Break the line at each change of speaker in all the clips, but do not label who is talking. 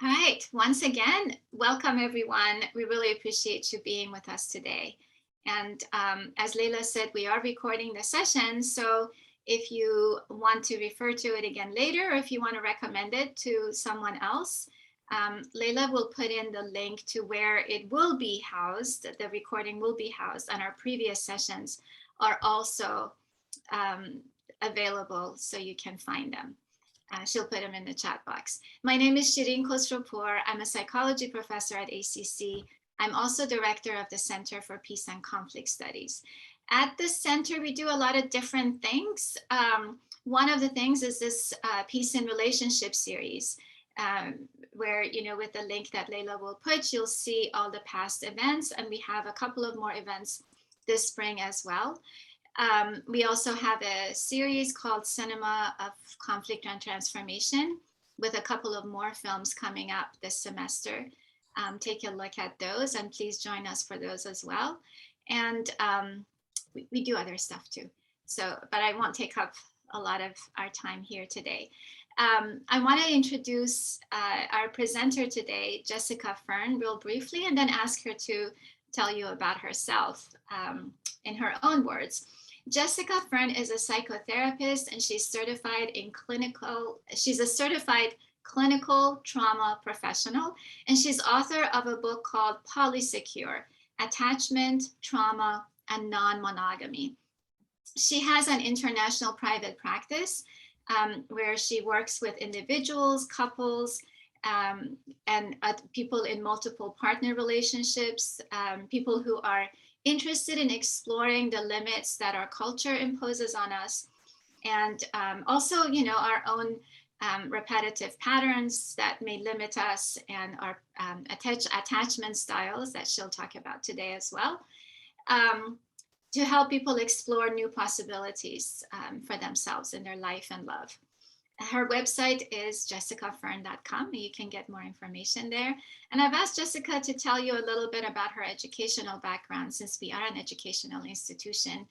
All right, once again, welcome everyone. We really appreciate you being with us today. And as Leila said, we are recording the session. So if you want to refer to it again later, or if you want to recommend it to someone else, Leila will put in the link to where it will be housed, the recording will be housed, and our previous sessions are also available so you can find them. She'll put them in the chat box. My name is Shireen Khosropour. I'm a psychology professor at ACC. I'm also director of the Center for Peace and Conflict Studies. At the center, we do a lot of different things. One of the things is this Peace and Relationship series, where, with the link that Leila will put, you'll see all the past events, and we have a couple of more events this spring as well. We also have a series called Cinema of Conflict and Transformation with a couple of more films coming up this semester. Take a look at those and please join us for those as well. And we do other stuff too. But I won't take up a lot of our time here today. I want to introduce our presenter today, Jessica Fern, real briefly, and then ask her to tell you about herself in her own words. Jessica Fern is a psychotherapist and she's a certified clinical trauma professional, and she's author of a book called Polysecure, Attachment, Trauma, and Non-Monogamy. She has an international private practice where she works with individuals, couples, and people in multiple partner relationships, people who are interested in exploring the limits that our culture imposes on us, and also, our own repetitive patterns that may limit us, and our attachment styles that she'll talk about today as well, to help people explore new possibilities for themselves in their life and love. Her website is jessicafern.com, and you can get more information there. And I've asked Jessica to tell you a little bit about her educational background, since we are an educational institution.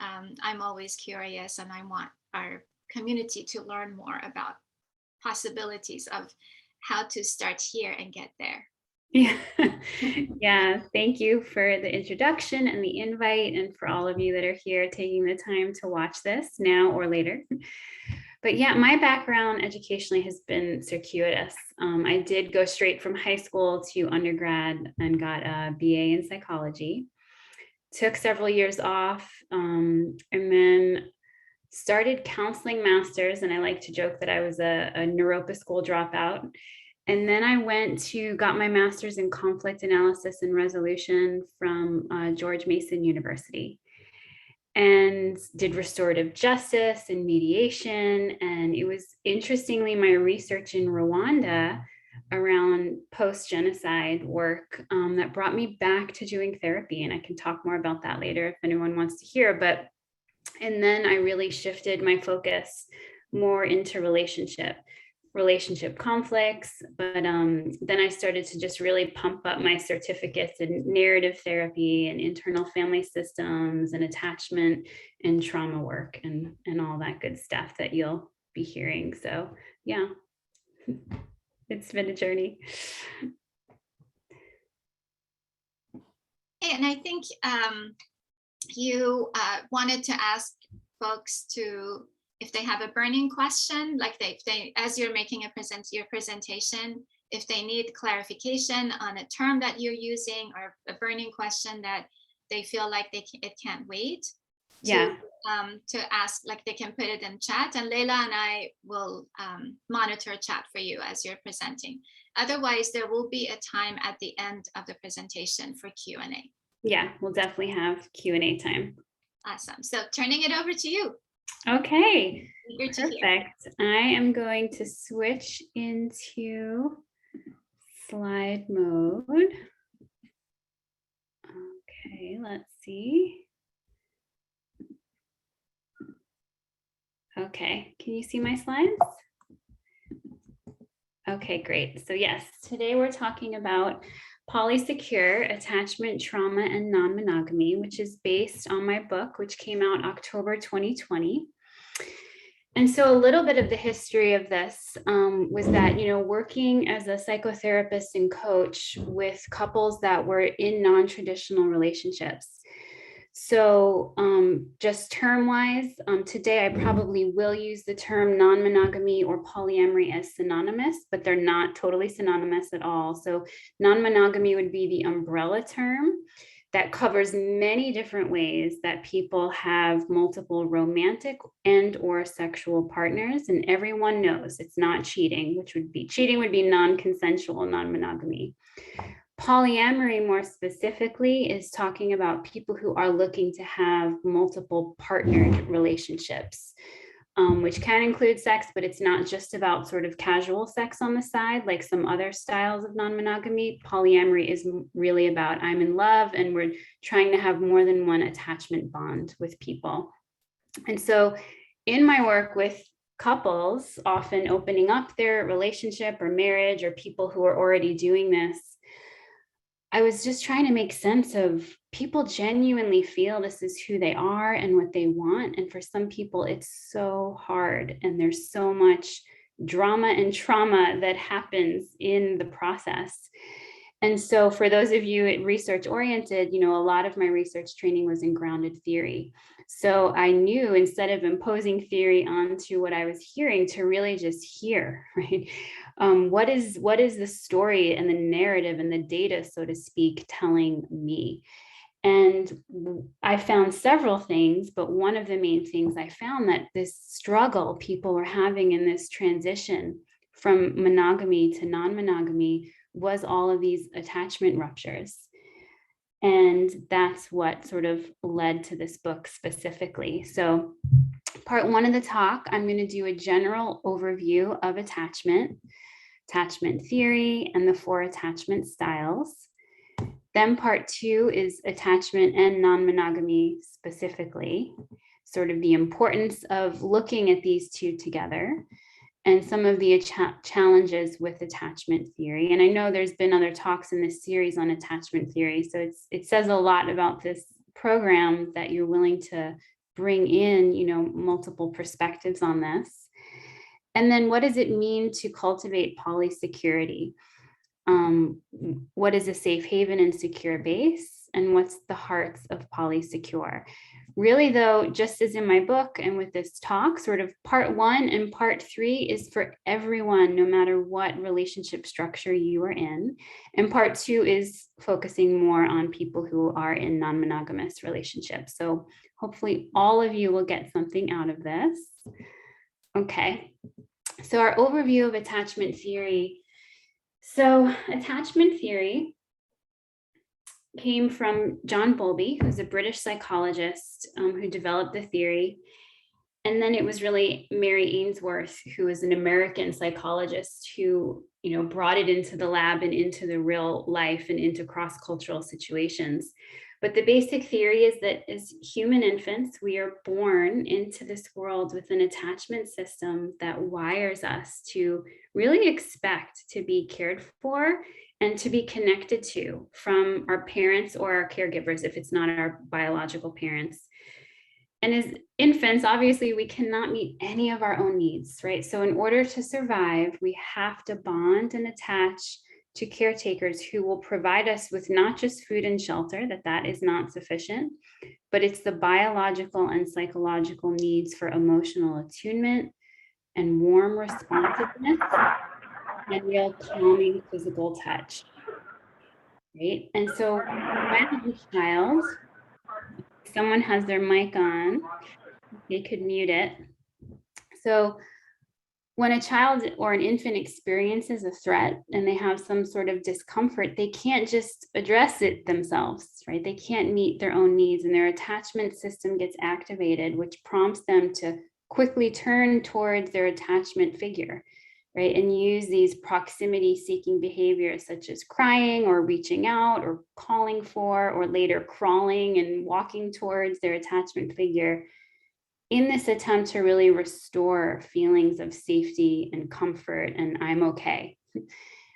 I'm always curious, and I want our community to learn more about possibilities of how to start here and get there.
Yeah, thank you for the introduction and the invite, and for all of you that are here taking the time to watch this now or later. But yeah, my background educationally has been circuitous. I did go straight from high school to undergrad and got a BA in psychology. Took several years off, and then started counseling masters. And I like to joke that I was a Naropa school dropout. And then I got my master's in conflict analysis and resolution from George Mason University, and did restorative justice and mediation. And it was, interestingly, my research in Rwanda around post-genocide work that brought me back to doing therapy. And I can talk more about that later if anyone wants to hear. And then I really shifted my focus more into relationship conflicts. But then I started to just really pump up my certificates in narrative therapy and internal family systems and attachment and trauma work and all that good stuff that you'll be hearing. So yeah, it's been a journey.
And I think you wanted to ask folks to, if they have a burning question, like they as you're making your presentation, if they need clarification on a term that you're using, or a burning question that they feel like it can't wait, to ask, like they can put it in chat, and Leila and I will monitor chat for you as you're presenting. Otherwise, there will be a time at the end of the presentation for Q&A.
Yeah, we'll definitely have Q&A time.
Awesome. So turning it over to you.
Okay, perfect. I am going to switch into slide mode. Okay, let's see. Okay, can you see my slides? Okay, great. So yes, today we're talking about Polysecure, Attachment, Trauma, and Non-Monogamy, which is based on my book, which came out October 2020. And so a little bit of the history of this was that, working as a psychotherapist and coach with couples that were in non-traditional relationships. So just term-wise, today I probably will use the term non-monogamy or polyamory as synonymous, but they're not totally synonymous at all. So non-monogamy would be the umbrella term that covers many different ways that people have multiple romantic and or sexual partners. And everyone knows it's not cheating, cheating would be non-consensual non-monogamy. Polyamory, more specifically, is talking about people who are looking to have multiple partnered relationships, which can include sex, but it's not just about sort of casual sex on the side, like some other styles of non-monogamy. Polyamory is really about I'm in love and we're trying to have more than one attachment bond with people. And so in my work with couples, often opening up their relationship or marriage, or people who are already doing this, I was just trying to make sense of people genuinely feel this is who they are and what they want. And for some people, it's so hard. And there's so much drama and trauma that happens in the process. And so for those of you research oriented, a lot of my research training was in grounded theory. So I knew, instead of imposing theory onto what I was hearing, to really just hear, right? What is the story and the narrative and the data, so to speak, telling me? And I found several things, but one of the main things I found, that this struggle people were having in this transition from monogamy to non-monogamy was all of these attachment ruptures. And that's what sort of led to this book specifically. So part one of the talk, I'm going to do a general overview of attachment theory, and the 4 attachment styles. Then part 2 is attachment and non-monogamy specifically, sort of the importance of looking at these two together, and some of the challenges with attachment theory. And I know there's been other talks in this series on attachment theory, so it says a lot about this program that you're willing to bring in, multiple perspectives on this. And then what does it mean to cultivate polysecurity? What is a safe haven and secure base? And what's the hearts of Polysecure? Really, though, just as in my book and with this talk, sort of part 1 and part 3 is for everyone, no matter what relationship structure you are in. And part 2 is focusing more on people who are in non-monogamous relationships. So hopefully all of you will get something out of this. Okay, so our overview of attachment theory. So attachment theory came from John Bowlby, who's a British psychologist who developed the theory. And then it was really Mary Ainsworth, who is an American psychologist who, brought it into the lab and into the real life and into cross-cultural situations. But the basic theory is that as human infants, we are born into this world with an attachment system that wires us to really expect to be cared for and to be connected to from our parents or our caregivers, if it's not our biological parents. And as infants, obviously, we cannot meet any of our own needs, right? So in order to survive, we have to bond and attach to caretakers who will provide us with not just food and shelter, that is not sufficient, but it's the biological and psychological needs for emotional attunement and warm responsiveness and real calming physical touch, right? And so when a child, someone has their mic on, they could mute it. So when a child or an infant experiences a threat and they have some sort of discomfort, they can't just address it themselves, right? They can't meet their own needs, and their attachment system gets activated, which prompts them to quickly turn towards their attachment figure, right? And use these proximity seeking behaviors such as crying or reaching out or calling for, or later crawling and walking towards their attachment figure, in this attempt to really restore feelings of safety and comfort and I'm okay,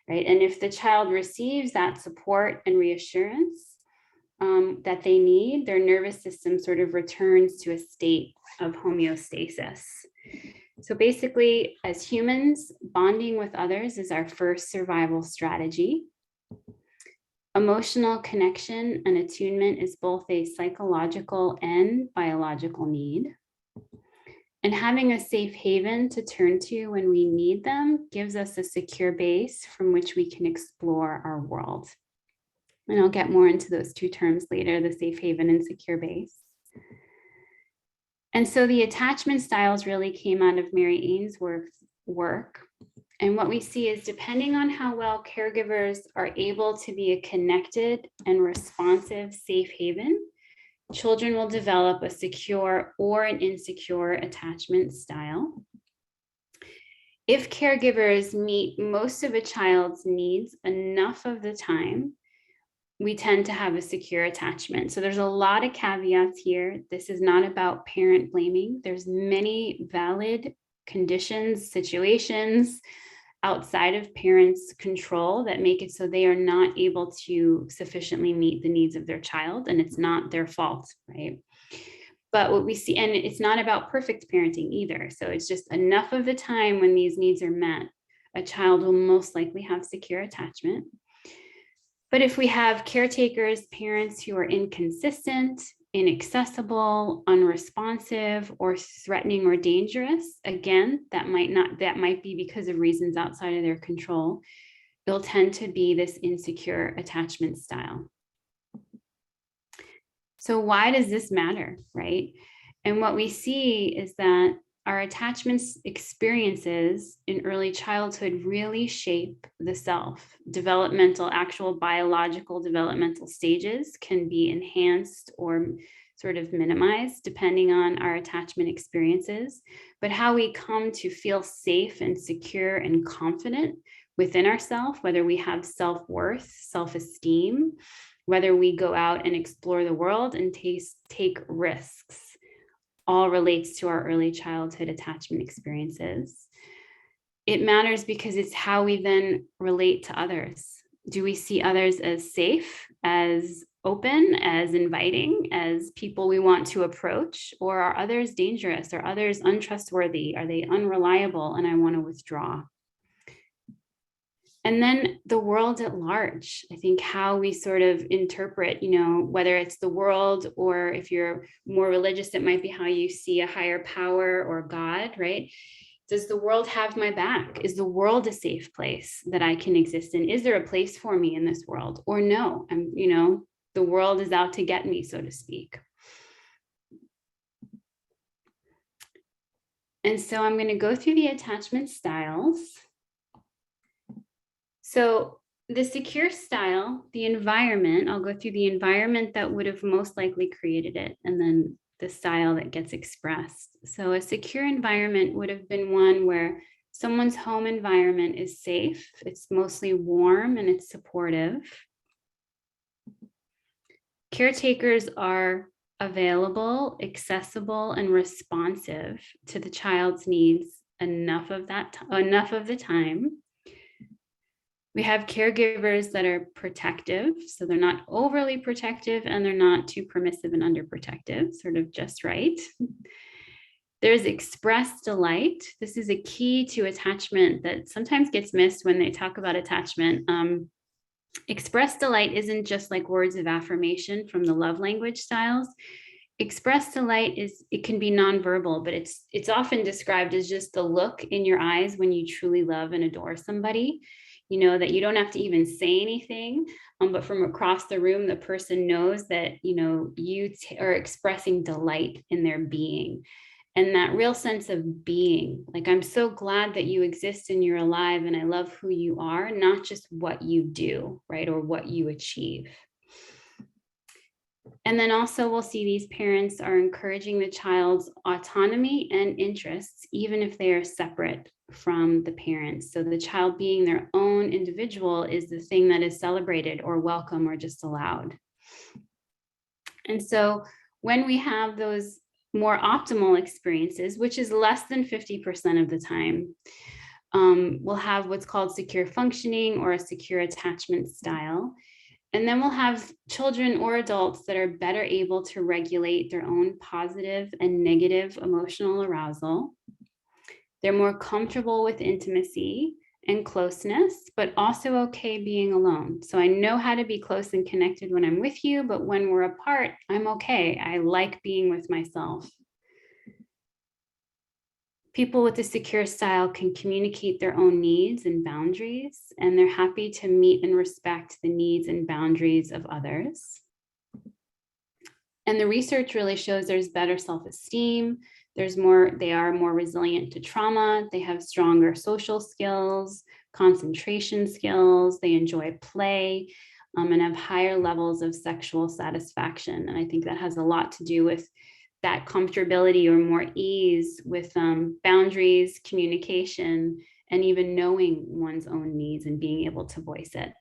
right? And if the child receives that support and reassurance that they need, their nervous system sort of returns to a state of homeostasis. So basically, as humans, bonding with others is our first survival strategy. Emotional connection and attunement is both a psychological and biological need. And having a safe haven to turn to when we need them gives us a secure base from which we can explore our world. And I'll get more into those two terms later, the safe haven and secure base. And so the attachment styles really came out of Mary Ainsworth's work. And what we see is, depending on how well caregivers are able to be a connected and responsive safe haven, children will develop a secure or an insecure attachment style. If caregivers meet most of a child's needs enough of the time, we tend to have a secure attachment. So there's a lot of caveats here. This is not about parent blaming. There's many valid conditions, situations outside of parents' control that make it so they are not able to sufficiently meet the needs of their child, and it's not their fault, right? But what we see, and it's not about perfect parenting either. So it's just enough of the time when these needs are met, a child will most likely have secure attachment. But if we have caretakers, parents who are inconsistent, inaccessible, unresponsive, or threatening or dangerous, again, that might be because of reasons outside of their control, it'll tend to be this insecure attachment style. So why does this matter, right? And what we see is that our attachment experiences in early childhood really shape the self. Developmental, actual biological developmental stages can be enhanced or sort of minimized depending on our attachment experiences. But how we come to feel safe and secure and confident within ourselves, whether we have self-worth, self-esteem, whether we go out and explore the world and take risks, all relates to our early childhood attachment experiences. It matters because it's how we then relate to others. Do we see others as safe, as open, as inviting, as people we want to approach? Or are others dangerous? Are others untrustworthy? Are they unreliable and I want to withdraw? And then the world at large, I think how we sort of interpret, whether it's the world, or if you're more religious, it might be how you see a higher power or God, right? Does the world have my back? Is the world a safe place that I can exist in? Is there a place for me in this world? Or no, the world is out to get me, so to speak. And so I'm going to go through the attachment styles. So the secure style, the environment, I'll go through the environment that would have most likely created it, and then the style that gets expressed. So a secure environment would have been one where someone's home environment is safe, it's mostly warm, and it's supportive. Caretakers are available, accessible, and responsive to the child's needs enough of the time. We have caregivers that are protective, so they're not overly protective and they're not too permissive and underprotective, sort of just right. There's expressed delight. This is a key to attachment that sometimes gets missed when they talk about attachment. Expressed delight isn't just like words of affirmation from the love language styles. Expressed delight it can be nonverbal, but it's often described as just the look in your eyes when you truly love and adore somebody. That you don't have to even say anything, but from across the room, the person knows that, you are expressing delight in their being. And that real sense of being, like, I'm so glad that you exist and you're alive and I love who you are, not just what you do, right? Or what you achieve. And then also we'll see these parents are encouraging the child's autonomy and interests, even if they are separate from the parents. So the child being their own individual is the thing that is celebrated or welcome or just allowed. And so when we have those more optimal experiences, which is less than 50% of the time, we'll have what's called secure functioning or a secure attachment style. And then we'll have children or adults that are better able to regulate their own positive and negative emotional arousal. They're more comfortable with intimacy and closeness, but also okay being alone. So I know how to be close and connected when I'm with you, but when we're apart, I'm okay. I like being with myself. People with a secure style can communicate their own needs and boundaries, and they're happy to meet and respect the needs and boundaries of others. And the research really shows there's better self-esteem, they are more resilient to trauma, they have stronger social skills, concentration skills, they enjoy play, and have higher levels of sexual satisfaction. And I think that has a lot to do with that comfortability or more ease with boundaries, communication, and even knowing one's own needs and being able to voice it.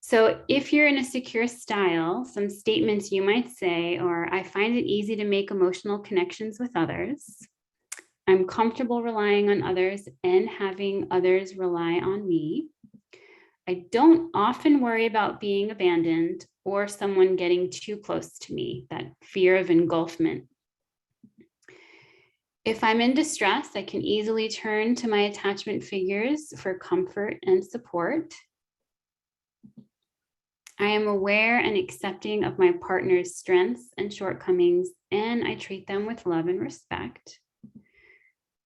So if you're in a secure style, some statements you might say are, I find it easy to make emotional connections with others. I'm comfortable relying on others and having others rely on me. I don't often worry about being abandoned or someone getting too close to me, that fear of engulfment. If I'm in distress, I can easily turn to my attachment figures for comfort and support. I am aware and accepting of my partner's strengths and shortcomings, and I treat them with love and respect.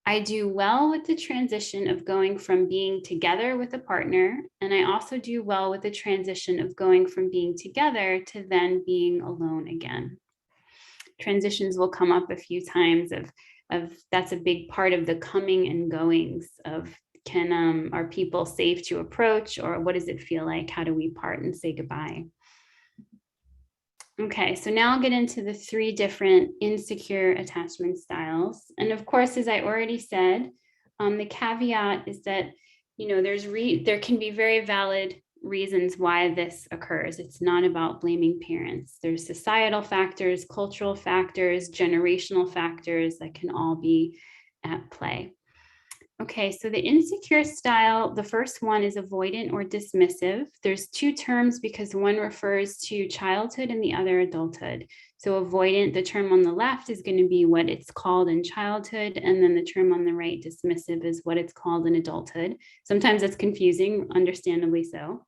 I do well with the transition of going from being together with a partner, and I also do well with the transition of going from being together to then being alone again. Transitions will come up a few times of that's a big part of the coming and goings of are people safe to approach, or what does it feel like? How do we part and say goodbye? Okay, so now I'll get into the 3 different insecure attachment styles. And of course, as I already said, the caveat is that, you know, there can be very valid reasons why this occurs. It's not about blaming parents. There's societal factors, cultural factors, generational factors that can all be at play. Okay, so the insecure style, the first one is avoidant or dismissive. There's 2 terms because one refers to childhood and the other adulthood. So avoidant, the term on the left is going to be what it's called in childhood, and then the term on the right, dismissive, is what it's called in adulthood. Sometimes it's confusing, understandably so.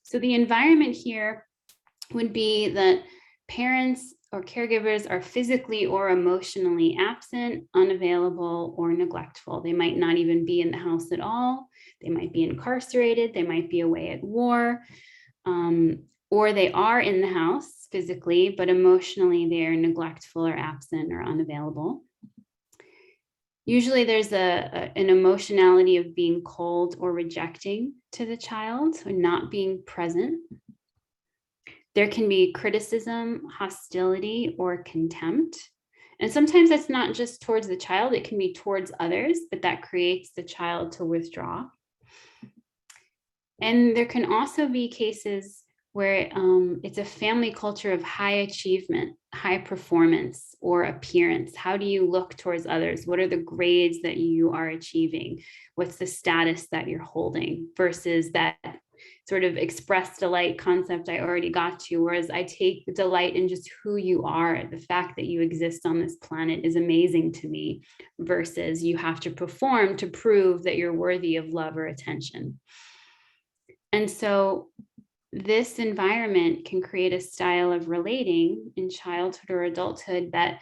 So the environment here would be that parents or caregivers are physically or emotionally absent, unavailable, or neglectful. They might not even be in the house at all. They might be incarcerated. They might be away at war, or they are in the house physically, but emotionally they are neglectful or absent or unavailable. Usually there's an emotionality of being cold or rejecting to the child, or not being present. There can be criticism, hostility, or contempt. And sometimes that's not just towards the child, it can be towards others, but that creates the child to withdraw. And there can also be cases where it's a family culture of high achievement, high performance, or appearance. How do you look towards others? What are the grades that you are achieving? What's the status that you're holding versus that sort of express delight concept I already got to, whereas I take delight in just who you are. The fact that you exist on this planet is amazing to me, versus you have to perform to prove that you're worthy of love or attention. And so this environment can create a style of relating in childhood or adulthood that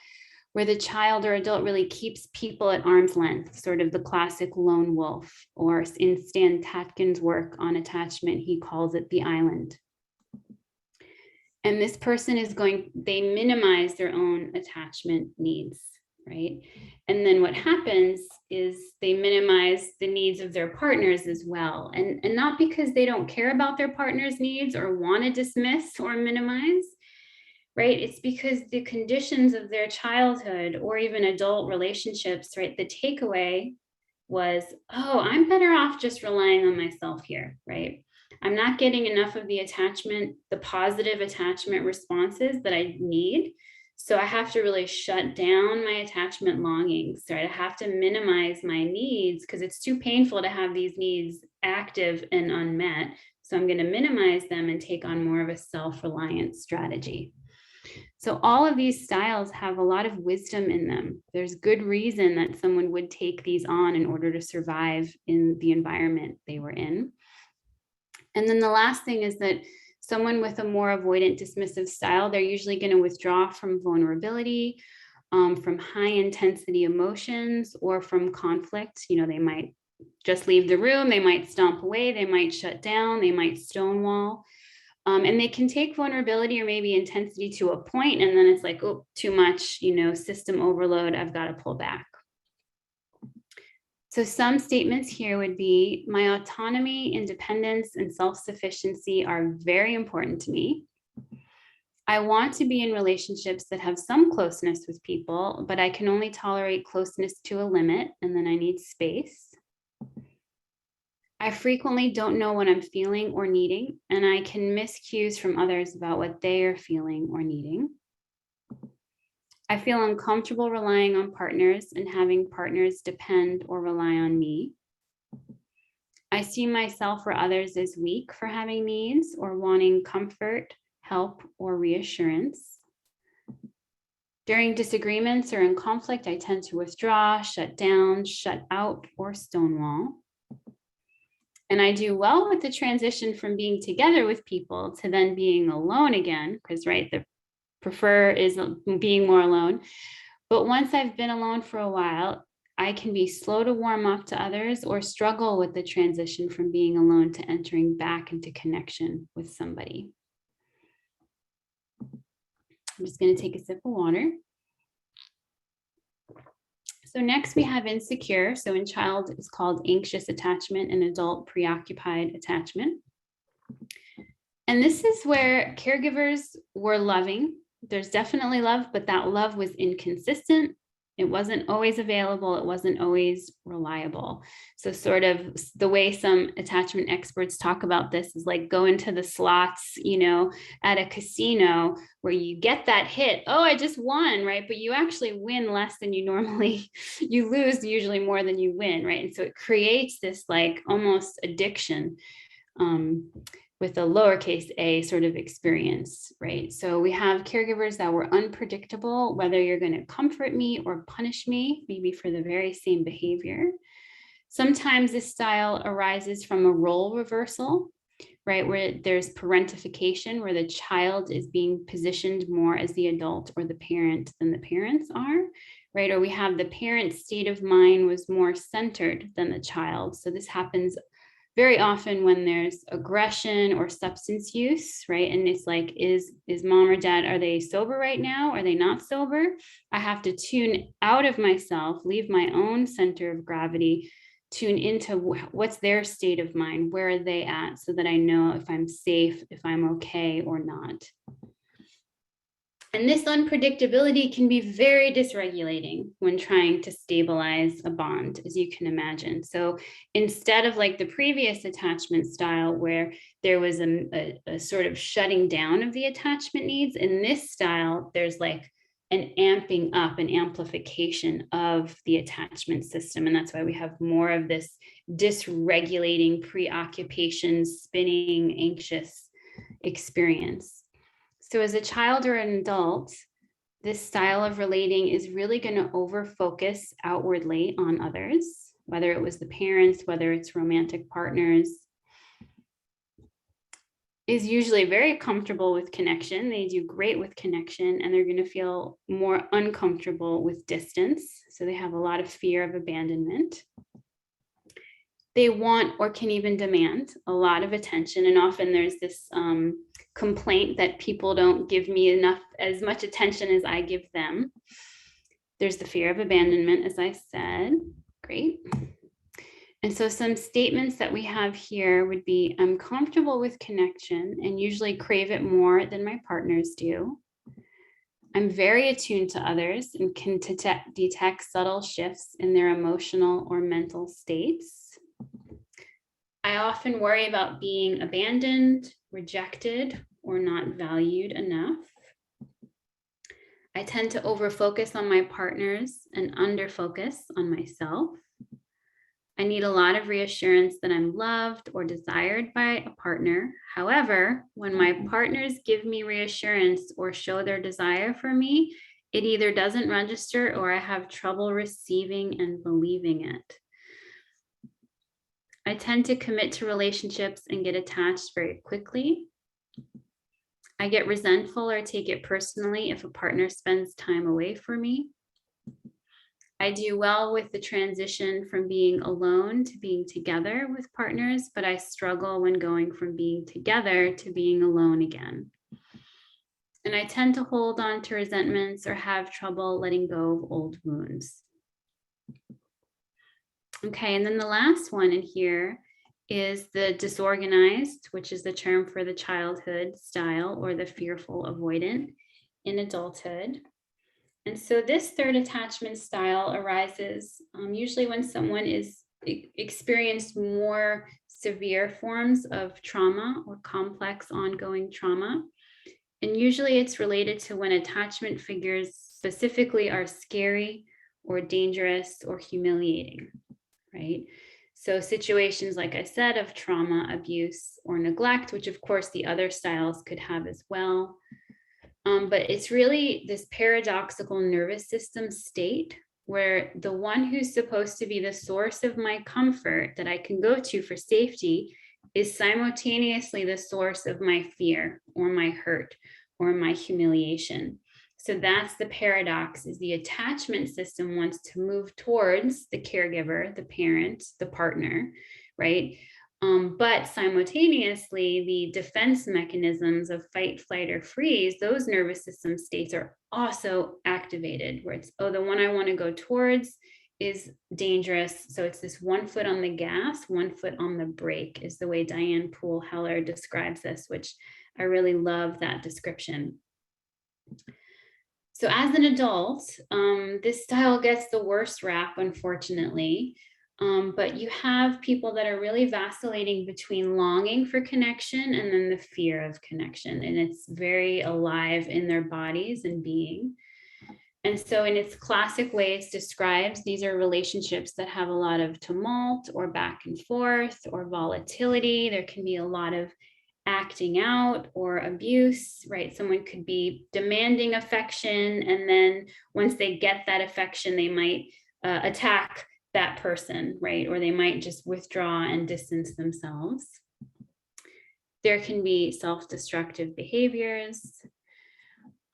where the child or adult really keeps people at arm's length, sort of the classic lone wolf, or in Stan Tatkin's work on attachment, he calls it the island. And this person they minimize their own attachment needs, right? And then what happens is they minimize the needs of their partners as well. And not because they don't care about their partner's needs or want to dismiss or minimize, right? It's because the conditions of their childhood or even adult relationships, right? The takeaway was, oh, I'm better off just relying on myself here, right? I'm not getting enough of the attachment, the positive attachment responses that I need. So I have to really shut down my attachment longings, right? I have to minimize my needs because it's too painful to have these needs active and unmet. So I'm going to minimize them and take on more of a self-reliant strategy. So all of these styles have a lot of wisdom in them. There's good reason that someone would take these on in order to survive in the environment they were in. And then the last thing is that someone with a more avoidant dismissive style, they're usually going to withdraw from vulnerability, from high intensity emotions, or from conflict. You know, they might just leave the room, they might stomp away, they might shut down, they might stonewall. And they can take vulnerability or maybe intensity to a point, and then it's like, oh, too much, you know, system overload, I've got to pull back. So some statements here would be, my autonomy, independence, and self-sufficiency are very important to me. I want to be in relationships that have some closeness with people, but I can only tolerate closeness to a limit, and then I need space. I frequently don't know what I'm feeling or needing, and I can miss cues from others about what they are feeling or needing. I feel uncomfortable relying on partners and having partners depend or rely on me. I see myself or others as weak for having needs or wanting comfort, help, or reassurance. During disagreements or in conflict, I tend to withdraw, shut down, shut out, or stonewall. And I do well with the transition from being together with people to then being alone again, because, right, the prefer is being more alone. But once I've been alone for a while, I can be slow to warm up to others or struggle with the transition from being alone to entering back into connection with somebody. I'm just going to take a sip of water. So next we have insecure. So in child, it's called anxious attachment, and adult preoccupied attachment. And this is where caregivers were loving. There's definitely love, but that love was inconsistent. It wasn't always available. It wasn't always reliable. So sort of the way some attachment experts talk about this is like go into the slots, you know, at a casino where you get that hit. Oh, I just won, right? But you actually win less than you normally, you lose usually more than you win, right? And so it creates this like almost addiction with a lowercase a sort of experience, right? So we have caregivers that were unpredictable, whether you're going to comfort me or punish me, maybe for the very same behavior. Sometimes this style arises from a role reversal, right? Where there's parentification, where the child is being positioned more as the adult or the parent than the parents are, right? Or we have the parent's state of mind was more centered than the child. So this happens very often when there's aggression or substance use, right? And it's like, is mom or dad, are they sober right now? Are they not sober? I have to tune out of myself, leave my own center of gravity, tune into what's their state of mind, where are they at, so that I know if I'm safe, if I'm okay or not. And this unpredictability can be very dysregulating when trying to stabilize a bond, as you can imagine. So instead of like the previous attachment style where there was a sort of shutting down of the attachment needs, in this style, there's like an amping up, an amplification of the attachment system. And that's why we have more of this dysregulating, preoccupation, spinning, anxious experience. So as a child or an adult, this style of relating is really going to over-focus outwardly on others, whether it was the parents, whether it's romantic partners, is usually very comfortable with connection. They do great with connection, and they're going to feel more uncomfortable with distance. So they have a lot of fear of abandonment. They want or can even demand a lot of attention. And often there's this complaint that people don't give me as much attention as I give them. There's the fear of abandonment, as I said. Great. And so some statements that we have here would be, I'm comfortable with connection and usually crave it more than my partners do. I'm very attuned to others and can detect subtle shifts in their emotional or mental states. I often worry about being abandoned, rejected, or not valued enough. I tend to overfocus on my partners and underfocus on myself. I need a lot of reassurance that I'm loved or desired by a partner. However, when my partners give me reassurance or show their desire for me, it either doesn't register or I have trouble receiving and believing it. I tend to commit to relationships and get attached very quickly. I get resentful or take it personally if a partner spends time away from me. I do well with the transition from being alone to being together with partners, but I struggle when going from being together to being alone again. And I tend to hold on to resentments or have trouble letting go of old wounds. Okay, and then the last one in here is the disorganized, which is the term for the childhood style, or the fearful avoidant in adulthood. And so this third attachment style arises usually when someone is experienced more severe forms of trauma or complex ongoing trauma. And usually it's related to when attachment figures specifically are scary or dangerous or humiliating, right? So situations, like I said, of trauma, abuse, or neglect, which of course the other styles could have as well. But it's really this paradoxical nervous system state where the one who's supposed to be the source of my comfort that I can go to for safety is simultaneously the source of my fear or my hurt or my humiliation. So that's the paradox, is the attachment system wants to move towards the caregiver, the parent, the partner, right? But simultaneously, the defense mechanisms of fight, flight, or freeze, those nervous system states are also activated, where it's, oh, the one I want to go towards is dangerous. So it's this 1 foot on the gas, 1 foot on the brake, is the way Diane Poole Heller describes this, which I really love that description. So as an adult, this style gets the worst rap, unfortunately. But you have people that are really vacillating between longing for connection and then the fear of connection. And it's very alive in their bodies and being. And so in its classic way, it's described, these are relationships that have a lot of tumult or back and forth or volatility. There can be a lot of acting out or abuse, right? Someone could be demanding affection, and then once they get that affection, they might attack that person, right? Or they might just withdraw and distance themselves. There can be self-destructive behaviors,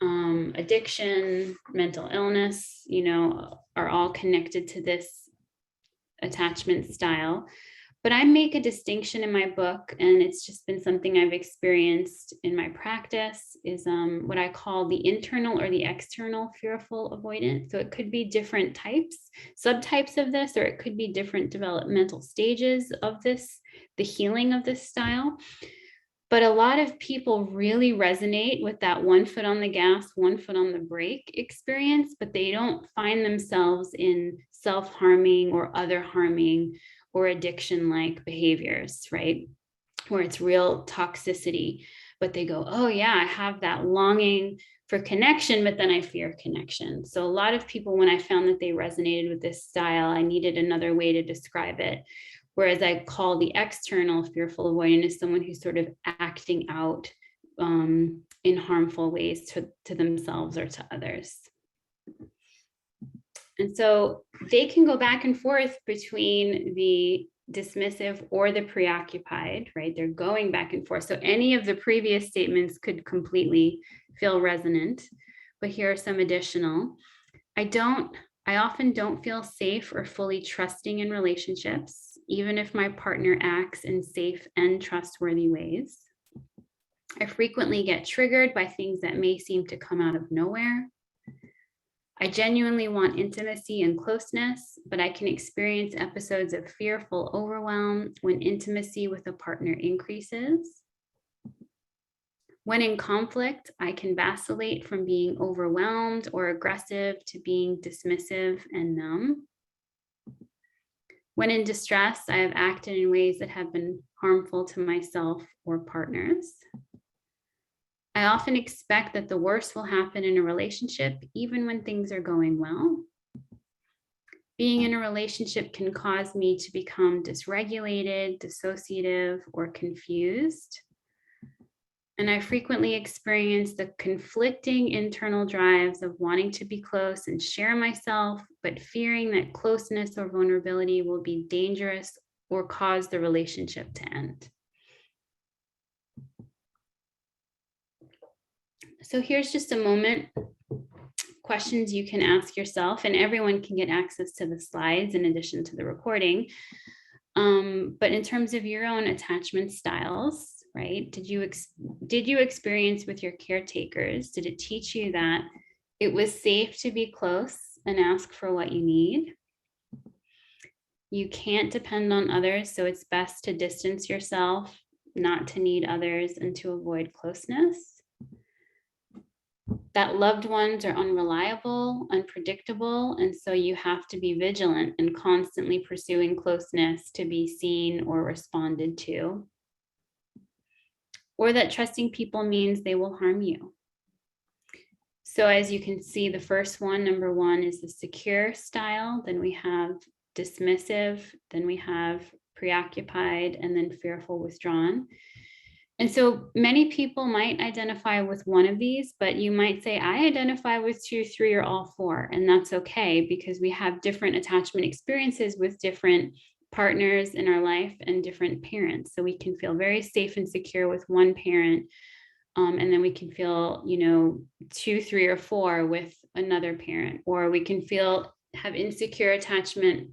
addiction, mental illness, are all connected to this attachment style. But I make a distinction in my book, and it's just been something I've experienced in my practice, is what I call the internal or the external fearful avoidant. So it could be different types, subtypes of this, or it could be different developmental stages of this, the healing of this style. But a lot of people really resonate with that 1 foot on the gas, 1 foot on the brake experience, but they don't find themselves in self-harming or other harming or addiction-like behaviors, right? Where it's real toxicity, but they go, oh yeah, I have that longing for connection, but then I fear connection. So a lot of people, when I found that they resonated with this style, I needed another way to describe it. Whereas I call the external fearful avoidant is someone who's sort of acting out in harmful ways to themselves or to others. And so they can go back and forth between the dismissive or the preoccupied, right? They're going back and forth. So any of the previous statements could completely feel resonant, but here are some additional. I often don't feel safe or fully trusting in relationships, even if my partner acts in safe and trustworthy ways. I frequently get triggered by things that may seem to come out of nowhere. I genuinely want intimacy and closeness, but I can experience episodes of fearful overwhelm when intimacy with a partner increases. When in conflict, I can vacillate from being overwhelmed or aggressive to being dismissive and numb. When in distress, I have acted in ways that have been harmful to myself or partners. I often expect that the worst will happen in a relationship, even when things are going well. Being in a relationship can cause me to become dysregulated, dissociative, or confused. And I frequently experience the conflicting internal drives of wanting to be close and share myself, but fearing that closeness or vulnerability will be dangerous or cause the relationship to end. So here's just a moment, questions you can ask yourself, and everyone can get access to the slides in addition to the recording. But in terms of your own attachment styles, right? Did you experience with your caretakers? Did it teach you that it was safe to be close and ask for what you need? You can't depend on others, so it's best to distance yourself, not to need others, and to avoid closeness. That loved ones are unreliable, unpredictable, and so you have to be vigilant and constantly pursuing closeness to be seen or responded to. Or that trusting people means they will harm you. So as you can see, the first one, number one, is the secure style. Then we have dismissive, then we have preoccupied, and then fearful, withdrawn. And so many people might identify with one of these, but you might say, I identify with 2, 3, or all 4. And that's okay, because we have different attachment experiences with different partners in our life and different parents. So we can feel very safe and secure with one parent. And then we can feel, 2, 3, or 4 with another parent, or we can have insecure attachment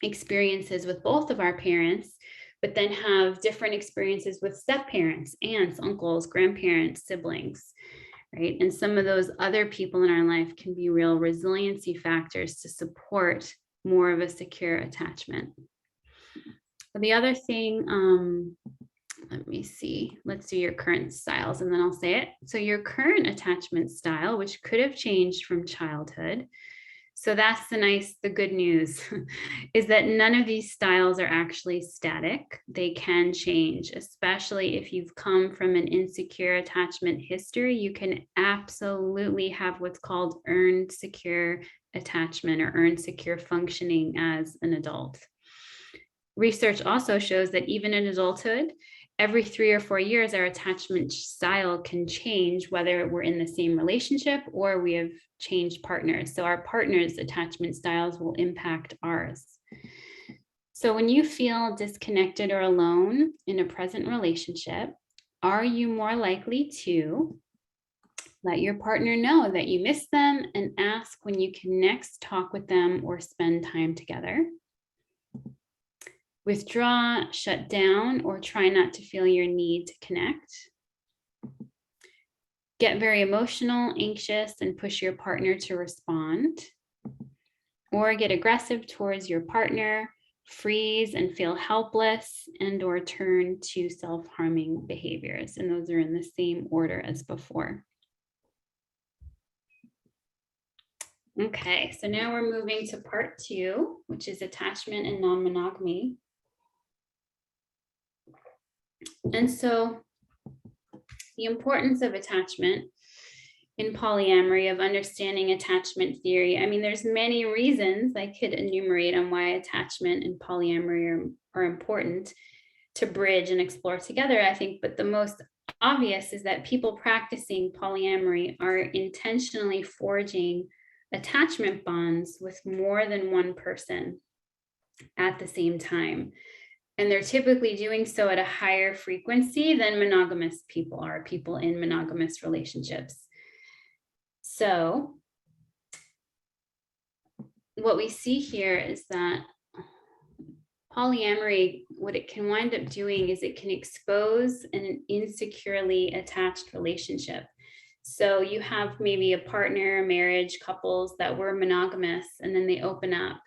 experiences with both of our parents, but then have different experiences with step-parents, aunts, uncles, grandparents, siblings, right? And some of those other people in our life can be real resiliency factors to support more of a secure attachment. But the other thing, let me see, let's do your current styles and then I'll say it. So your current attachment style, which could have changed from childhood. So that's the good news is that none of these styles are actually static. They can change, especially if you've come from an insecure attachment history. You can absolutely have what's called earned secure attachment or earned secure functioning as an adult. Research also shows that even in adulthood, every 3 or 4 years, our attachment style can change, whether we're in the same relationship or we have changed partners. So our partners' attachment styles will impact ours. So when you feel disconnected or alone in a present relationship, are you more likely to let your partner know that you miss them and ask when you can next talk with them or spend time together? Withdraw, shut down, or try not to feel your need to connect. Get very emotional, anxious, and push your partner to respond. Or get aggressive towards your partner, freeze and feel helpless, and or turn to self-harming behaviors. And those are in the same order as before. Okay, so now we're moving to part 2, which is attachment and non-monogamy. And so the importance of attachment in polyamory, of understanding attachment theory. I mean, there's many reasons I could enumerate on why attachment and polyamory are important to bridge and explore together, I think, but the most obvious is that people practicing polyamory are intentionally forging attachment bonds with more than one person at the same time. And they're typically doing so at a higher frequency than monogamous people are, people in monogamous relationships. So what we see here is that polyamory, what it can wind up doing is it can expose an insecurely attached relationship. So you have maybe a partner, marriage, couples that were monogamous, and then they open up.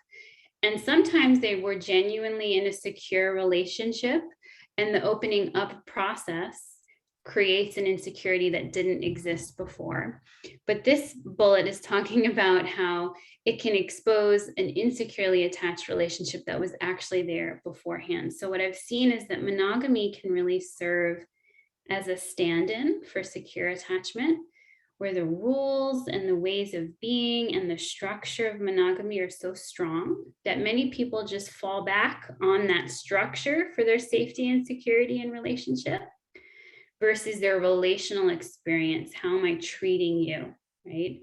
And sometimes they were genuinely in a secure relationship, and the opening up process creates an insecurity that didn't exist before. But this bullet is talking about how it can expose an insecurely attached relationship that was actually there beforehand. So what I've seen is that monogamy can really serve as a stand-in for secure attachment, where the rules and the ways of being and the structure of monogamy are so strong that many people just fall back on that structure for their safety and security in relationship versus their relational experience. How am I treating you, right?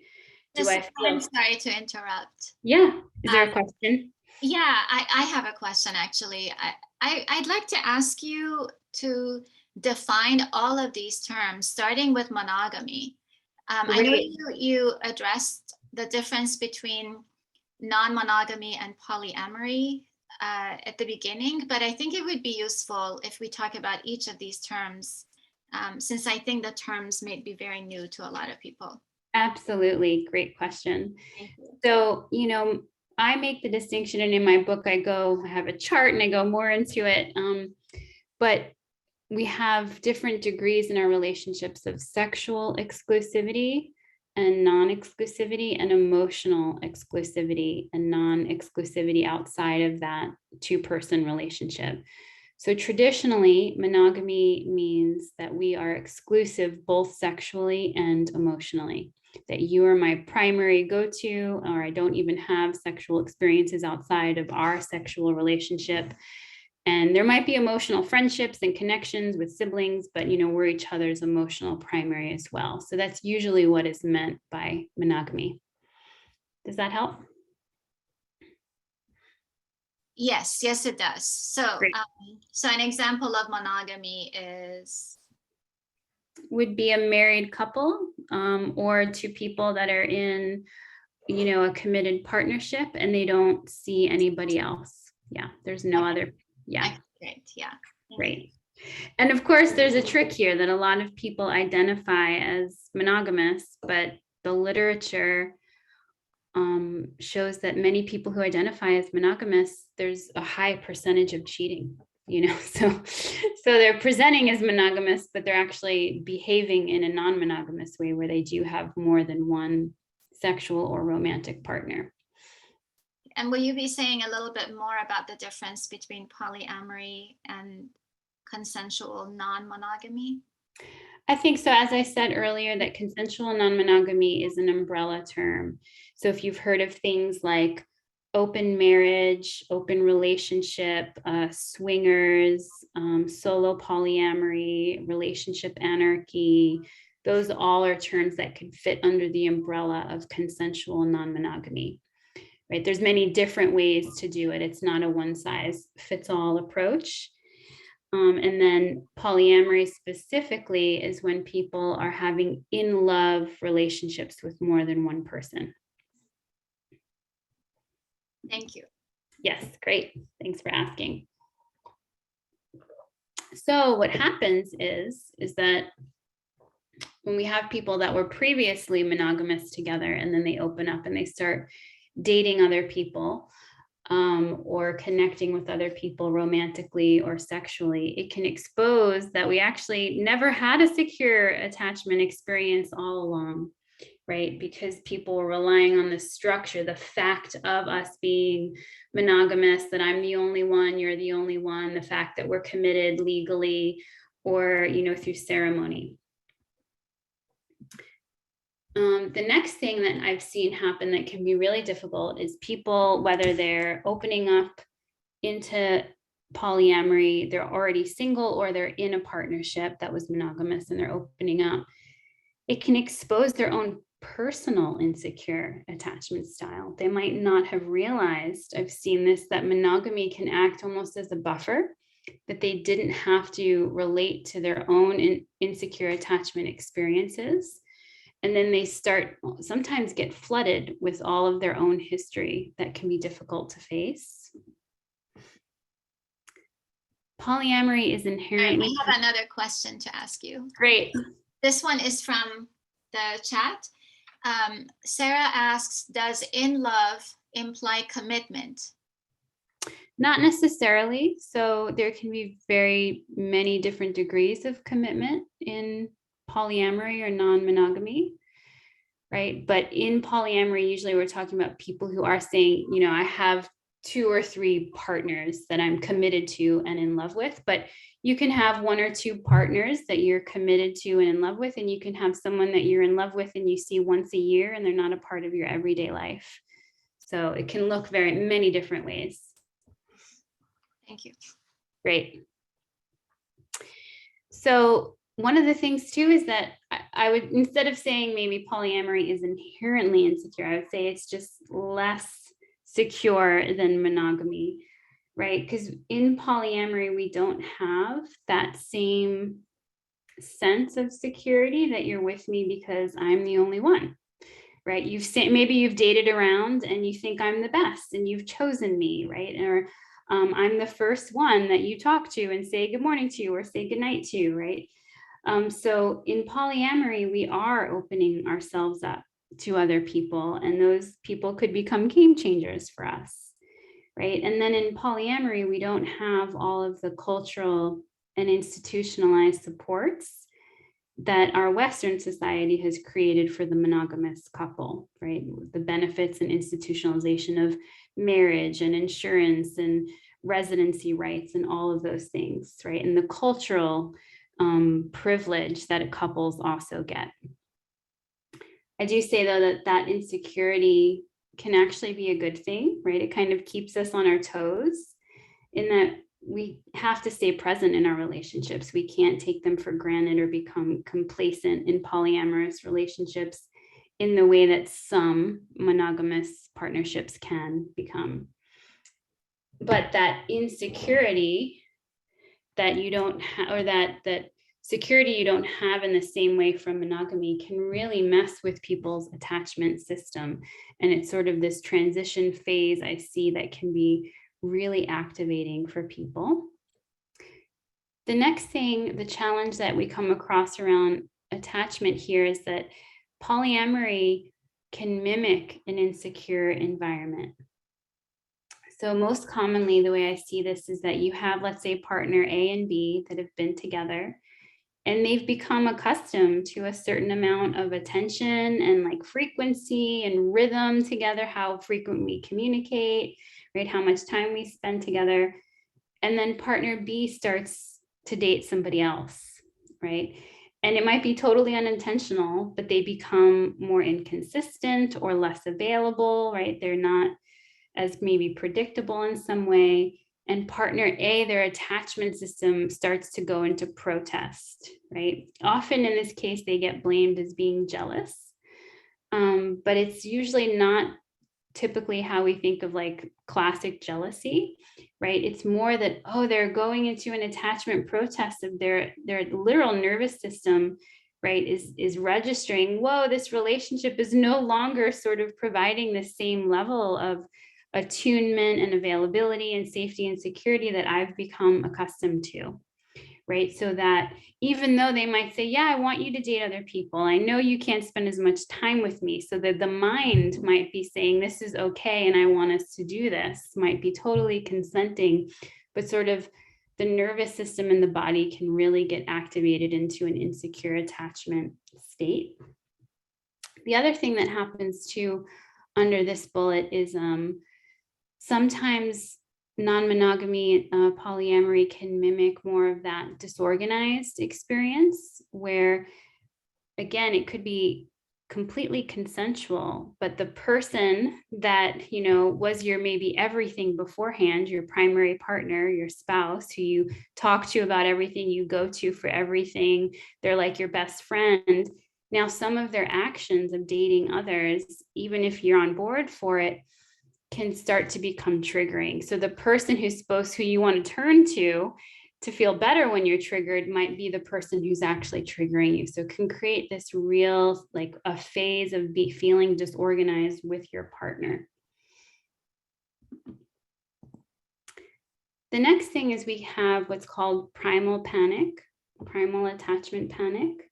I'm sorry to interrupt.
Yeah, is there a question?
Yeah, I have a question actually. I'd like to ask you to define all of these terms, starting with monogamy. I know you addressed the difference between non-monogamy and polyamory at the beginning, but I think it would be useful if we talk about each of these terms, since I think the terms may be very new to a lot of people.
Absolutely, great question.
Thank you.
So, I make the distinction, and in my book, I have a chart and I go more into it. But we have different degrees in our relationships of sexual exclusivity and non-exclusivity, and emotional exclusivity and non-exclusivity outside of that two-person relationship. So traditionally, monogamy means that we are exclusive both sexually and emotionally, that you are my primary go-to, or I don't even have sexual experiences outside of our sexual relationship. And there might be emotional friendships and connections with siblings, but we're each other's emotional primary as well. So that's usually what is meant by monogamy. Does that help?
Yes, it does. So, so an example of monogamy
would be a married couple, or two people that are in, a committed partnership and they don't see anybody else. Yeah, there's no other. Yeah.
Great. Yeah.
Right. And of course, there's a trick here that a lot of people identify as monogamous, but the literature shows that many people who identify as monogamous, there's a high percentage of cheating, so they're presenting as monogamous, but they're actually behaving in a non-monogamous way where they do have more than one sexual or romantic partner.
And will you be saying a little bit more about the difference between polyamory and consensual non-monogamy?
I think so. As I said earlier, that consensual non-monogamy is an umbrella term. So if you've heard of things like open marriage, open relationship, swingers, solo polyamory, relationship anarchy, those all are terms that could fit under the umbrella of consensual non-monogamy. Right? There's many different ways to do it. It's not a one size fits all approach. And then polyamory specifically is when people are having in love relationships with more than one person.
Thank you.
Yes, great. Thanks for asking. So what happens is that when we have people that were previously monogamous together and then they open up and they start dating other people, or connecting with other people romantically or sexually, it can expose that we actually never had a secure attachment experience all along, right? Because people were relying on the structure, the fact of us being monogamous, that I'm the only one, you're the only one, the fact that we're committed legally or, through ceremony. The next thing that I've seen happen that can be really difficult is people, whether they're opening up into polyamory, they're already single, or they're in a partnership that was monogamous and they're opening up, it can expose their own personal insecure attachment style. They might not have realized, I've seen this, that monogamy can act almost as a buffer, that they didn't have to relate to their own insecure attachment experiences. And then they sometimes get flooded with all of their own history that can be difficult to face. Polyamory is inherently...
I have another question to ask you.
Great.
This one is from the chat. Sarah asks, does in love imply commitment?
Not necessarily. So there can be very many different degrees of commitment in polyamory or non-monogamy, right? But in polyamory, usually we're talking about people who are saying, I have 2 or 3 partners that I'm committed to and in love with, but you can have 1 or 2 partners that you're committed to and in love with, and you can have someone that you're in love with and you see once a year and they're not a part of your everyday life. So it can look very many different ways.
Thank you.
Great. So one of the things too is that I would, instead of saying maybe polyamory is inherently insecure, I would say it's just less secure than monogamy, right? Because in polyamory, we don't have that same sense of security that you're with me because I'm the only one, right? Maybe you've dated around and you think I'm the best and you've chosen me, right? Or I'm the first one that you talk to and say good morning to or say good night to, right? So in polyamory, we are opening ourselves up to other people, and those people could become game changers for us, right? And then in polyamory, we don't have all of the cultural and institutionalized supports that our Western society has created for the monogamous couple, right? The benefits and institutionalization of marriage and insurance and residency rights and all of those things, right? And the cultural privilege that couples also get. I do say though that insecurity can actually be a good thing, right? It kind of keeps us on our toes in that we have to stay present in our relationships. We can't take them for granted or become complacent in polyamorous relationships in the way that some monogamous partnerships can become. But that insecurity that you don't have, or that security you don't have in the same way from monogamy, can really mess with people's attachment system. And it's sort of this transition phase I see that can be really activating for people. The next thing, the challenge that we come across around attachment here is that polyamory can mimic an insecure environment. So most commonly, the way I see this is that you have, let's say, partner A and B that have been together, and they've become accustomed to a certain amount of attention and like frequency and rhythm together, how frequent we communicate, right? How much time we spend together. And then partner B starts to date somebody else, right? And it might be totally unintentional, but they become more inconsistent or less available, right? They're not as maybe predictable in some way. And partner A, their attachment system starts to go into protest, right? Often in this case, they get blamed as being jealous, but it's usually not typically how we think of like classic jealousy, right? It's more that, oh, they're going into an attachment protest of their literal nervous system, right, is registering, whoa, this relationship is no longer sort of providing the same level of attunement and availability and safety and security that I've become accustomed to, right? So that even though they might say, yeah, I want you to date other people, I know you can't spend as much time with me, so that the mind might be saying this is okay and I want us to do this, might be totally consenting, but sort of the nervous system and the body can really get activated into an insecure attachment state. The other thing that happens too under this bullet is sometimes non-monogamy, polyamory can mimic more of that disorganized experience where, again, it could be completely consensual, but the person that, you know, was your maybe everything beforehand, your primary partner, your spouse, who you talk to about everything, you go to for everything, they're like your best friend. Now, some of their actions of dating others, even if you're on board for it, can start to become triggering. So the person who you want to turn to feel better when you're triggered might be the person who's actually triggering you. So it can create this real, like a phase of feeling disorganized with your partner. The next thing is we have what's called primal panic, primal attachment panic.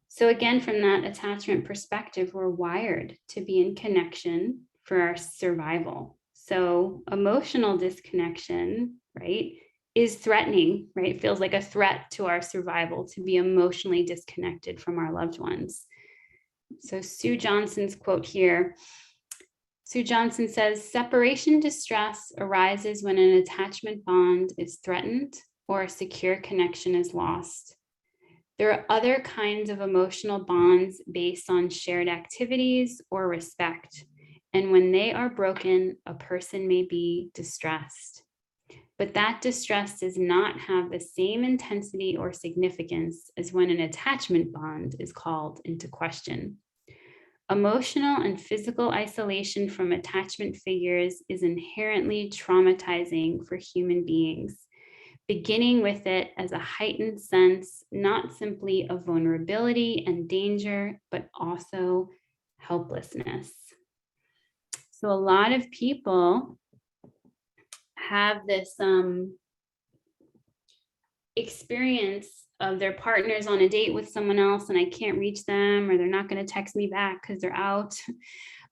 So again, from that attachment perspective, we're wired to be in connection for our survival. So emotional disconnection, right, is threatening, right? It feels like a threat to our survival to be emotionally disconnected from our loved ones. So Sue Johnson's quote here, Sue Johnson says, separation distress arises when an attachment bond is threatened or a secure connection is lost. There are other kinds of emotional bonds based on shared activities or respect. And when they are broken, a person may be distressed. But that distress does not have the same intensity or significance as when an attachment bond is called into question. Emotional and physical isolation from attachment figures is inherently traumatizing for human beings, beginning with it as a heightened sense, not simply of vulnerability and danger, but also helplessness. So a lot of people have this experience of their partners on a date with someone else and I can't reach them, or they're not going to text me back because they're out,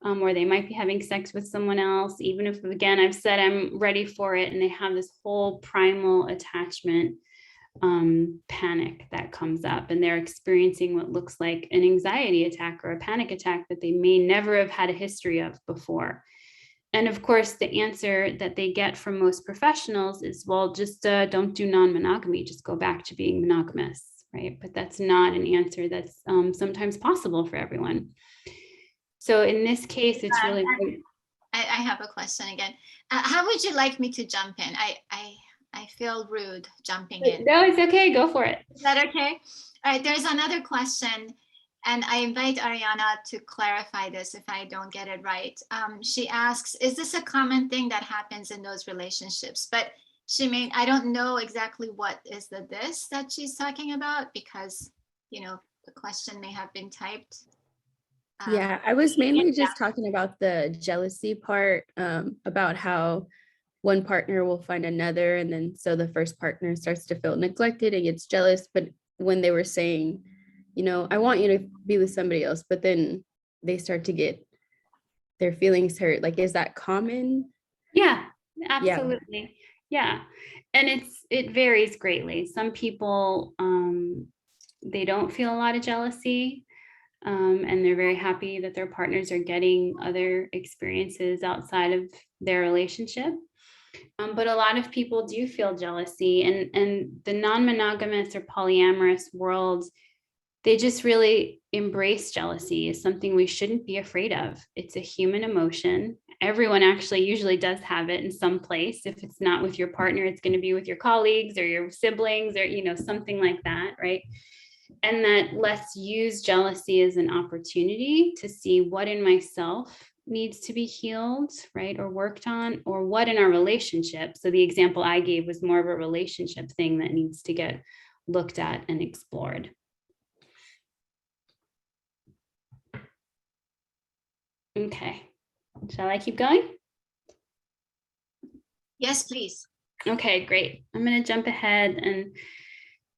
or they might be having sex with someone else, even if, again, I've said I'm ready for it, and they have this whole primal attachment panic that comes up, and they're experiencing what looks like an anxiety attack or a panic attack that they may never have had a history of before. And of course, the answer that they get from most professionals is, well, just don't do non-monogamy, just go back to being monogamous, right? But that's not an answer that's sometimes possible for everyone. So in this case, it's really.
I have a question again. How would you like me to jump in? I feel rude jumping in.
No, it's okay. Go for it.
Is that okay? All right, there's another question. And I invite Ariana to clarify this if I don't get it right. She asks, is this a common thing that happens in those relationships? But I don't know exactly what is the this that she's talking about, because, the question may have been typed.
Yeah, I was mainly just talking about the jealousy part, about how one partner will find another, and then so the first partner starts to feel neglected and gets jealous. But when they were saying, I want you to be with somebody else, but then they start to get their feelings hurt. Like, is that common?
Yeah, absolutely. Yeah. And it varies greatly. Some people, they don't feel a lot of jealousy, and they're very happy that their partners are getting other experiences outside of their relationship. But a lot of people do feel jealousy, and the non-monogamous or polyamorous world, they just really embrace jealousy as something we shouldn't be afraid of. It's a human emotion. Everyone actually usually does have it in some place. If it's not with your partner, it's going to be with your colleagues or your siblings or, something like that, right? And that let's use jealousy as an opportunity to see what in myself needs to be healed, right? Or worked on, or what in our relationship. So the example I gave was more of a relationship thing that needs to get looked at and explored. Okay, shall I keep going?
Yes, please.
Okay, great. I'm going to jump ahead. And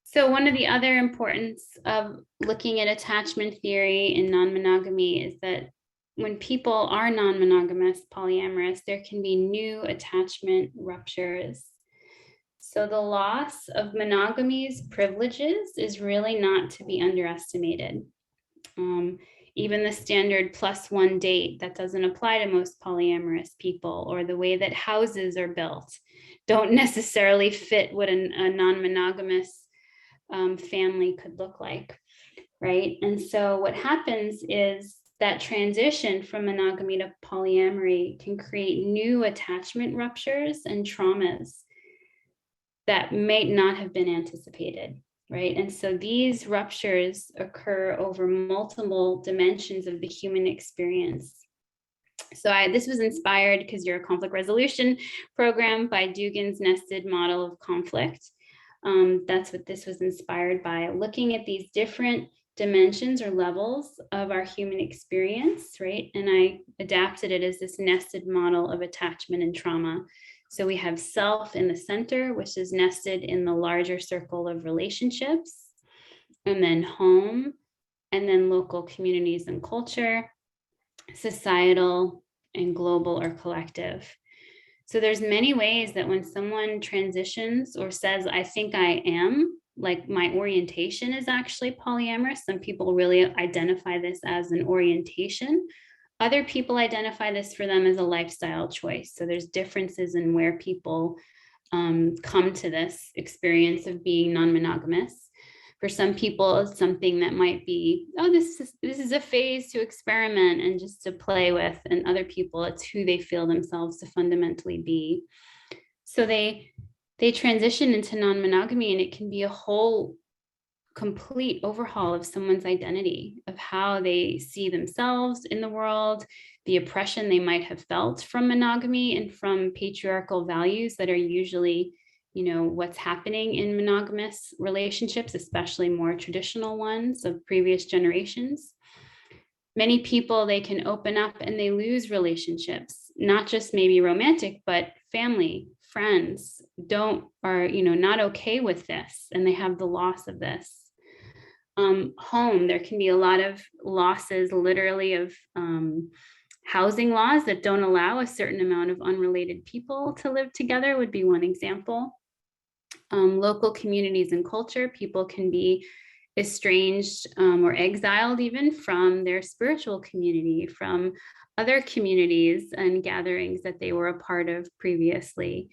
so one of the other importance of looking at attachment theory in non-monogamy is that when people are non-monogamous, polyamorous, there can be new attachment ruptures. So the loss of monogamy's privileges is really not to be underestimated. Even the standard +1 date, that doesn't apply to most polyamorous people, or the way that houses are built don't necessarily fit what a non-monogamous family could look like, right? And so what happens is that transition from monogamy to polyamory can create new attachment ruptures and traumas that may not have been anticipated. Right. And so these ruptures occur over multiple dimensions of the human experience. So this was inspired because you're a conflict resolution program by Dugan's nested model of conflict. That's what this was inspired by, looking at these different dimensions or levels of our human experience, right? And I adapted it as this nested model of attachment and trauma. So we have self in the center, which is nested in the larger circle of relationships, and then home, and then local communities and culture, societal and global or collective. So there's many ways that when someone transitions or says, I think I am, like my orientation is actually polyamorous. Some people really identify this as an orientation Other people identify this for them as a lifestyle choice. So there's differences in where people come to this experience of being non-monogamous. For some people, it's something that might be, oh, this is a phase to experiment and just to play with. And other people, it's who they feel themselves to fundamentally be. So they transition into non-monogamy, and it can be a whole complete overhaul of someone's identity, of how they see themselves in the world, the oppression they might have felt from monogamy and from patriarchal values that are usually, what's happening in monogamous relationships, especially more traditional ones of previous generations. Many people, they can open up and they lose relationships, not just maybe romantic, but family, friends are not okay with this, and they have the loss of this. Home, there can be a lot of losses, literally, of housing laws that don't allow a certain amount of unrelated people to live together would be one example. Local communities and culture, people can be estranged or exiled even from their spiritual community, from other communities and gatherings that they were a part of previously.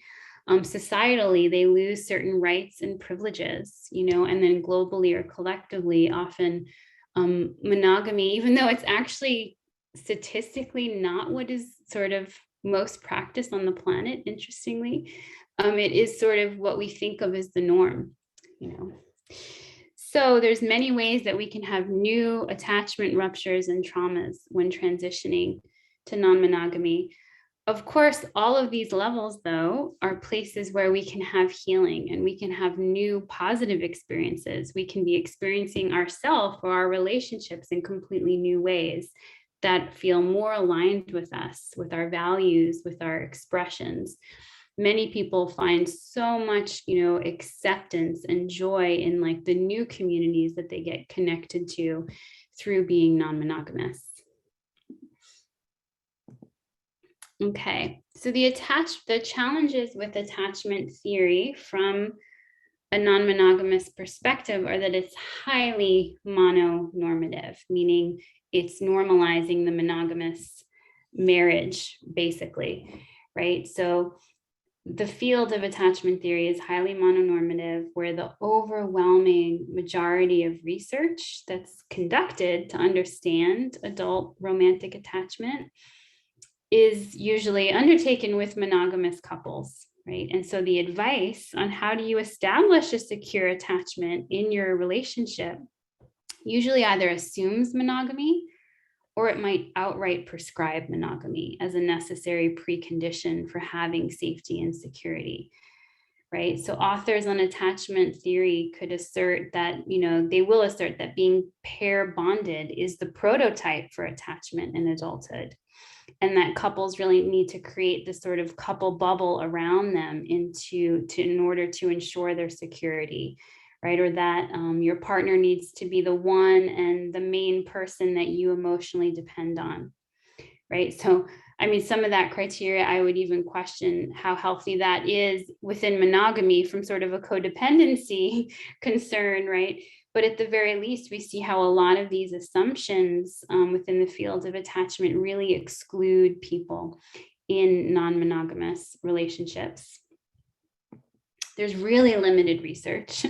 Societally, they lose certain rights and privileges, and then globally or collectively, often monogamy, even though it's actually statistically not what is sort of most practiced on the planet, interestingly, it is sort of what we think of as the norm, So there's many ways that we can have new attachment ruptures and traumas when transitioning to non-monogamy. Of course, all of these levels, though, are places where we can have healing and we can have new positive experiences. We can be experiencing ourselves or our relationships in completely new ways that feel more aligned with us, with our values, with our expressions. Many people find so much, acceptance and joy in like the new communities that they get connected to through being non-monogamous. Okay, so the challenges with attachment theory from a non-monogamous perspective are that it's highly mono-normative, meaning it's normalizing the monogamous marriage, basically, right? So the field of attachment theory is highly mononormative, where the overwhelming majority of research that's conducted to understand adult romantic attachment is usually undertaken with monogamous couples, right? And so the advice on how do you establish a secure attachment in your relationship usually either assumes monogamy, or it might outright prescribe monogamy as a necessary precondition for having safety and security, right? So authors on attachment theory could assert that, they will assert that being pair bonded is the prototype for attachment in adulthood, and that couples really need to create this sort of couple bubble around them in order to ensure their security, right? Or that your partner needs to be the one and the main person that you emotionally depend on, right? So, I mean, some of that criteria, I would even question how healthy that is within monogamy from sort of a codependency concern, right? But at the very least, we see how a lot of these assumptions within the field of attachment really exclude people in non-monogamous relationships. There's really limited research.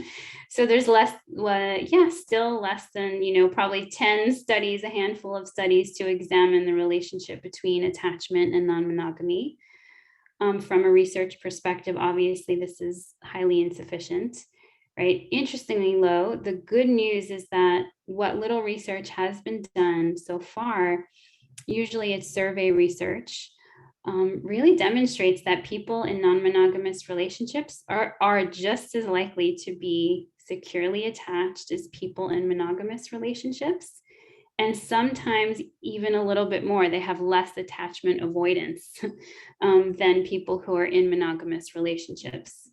So there's still less than, probably 10 studies, a handful of studies to examine the relationship between attachment and non-monogamy. From a research perspective, obviously, this is highly insufficient, right? Interestingly, though, the good news is that what little research has been done so far, usually it's survey research, really demonstrates that people in non-monogamous relationships are just as likely to be securely attached as people in monogamous relationships. And sometimes even a little bit more. They have less attachment avoidance than people who are in monogamous relationships.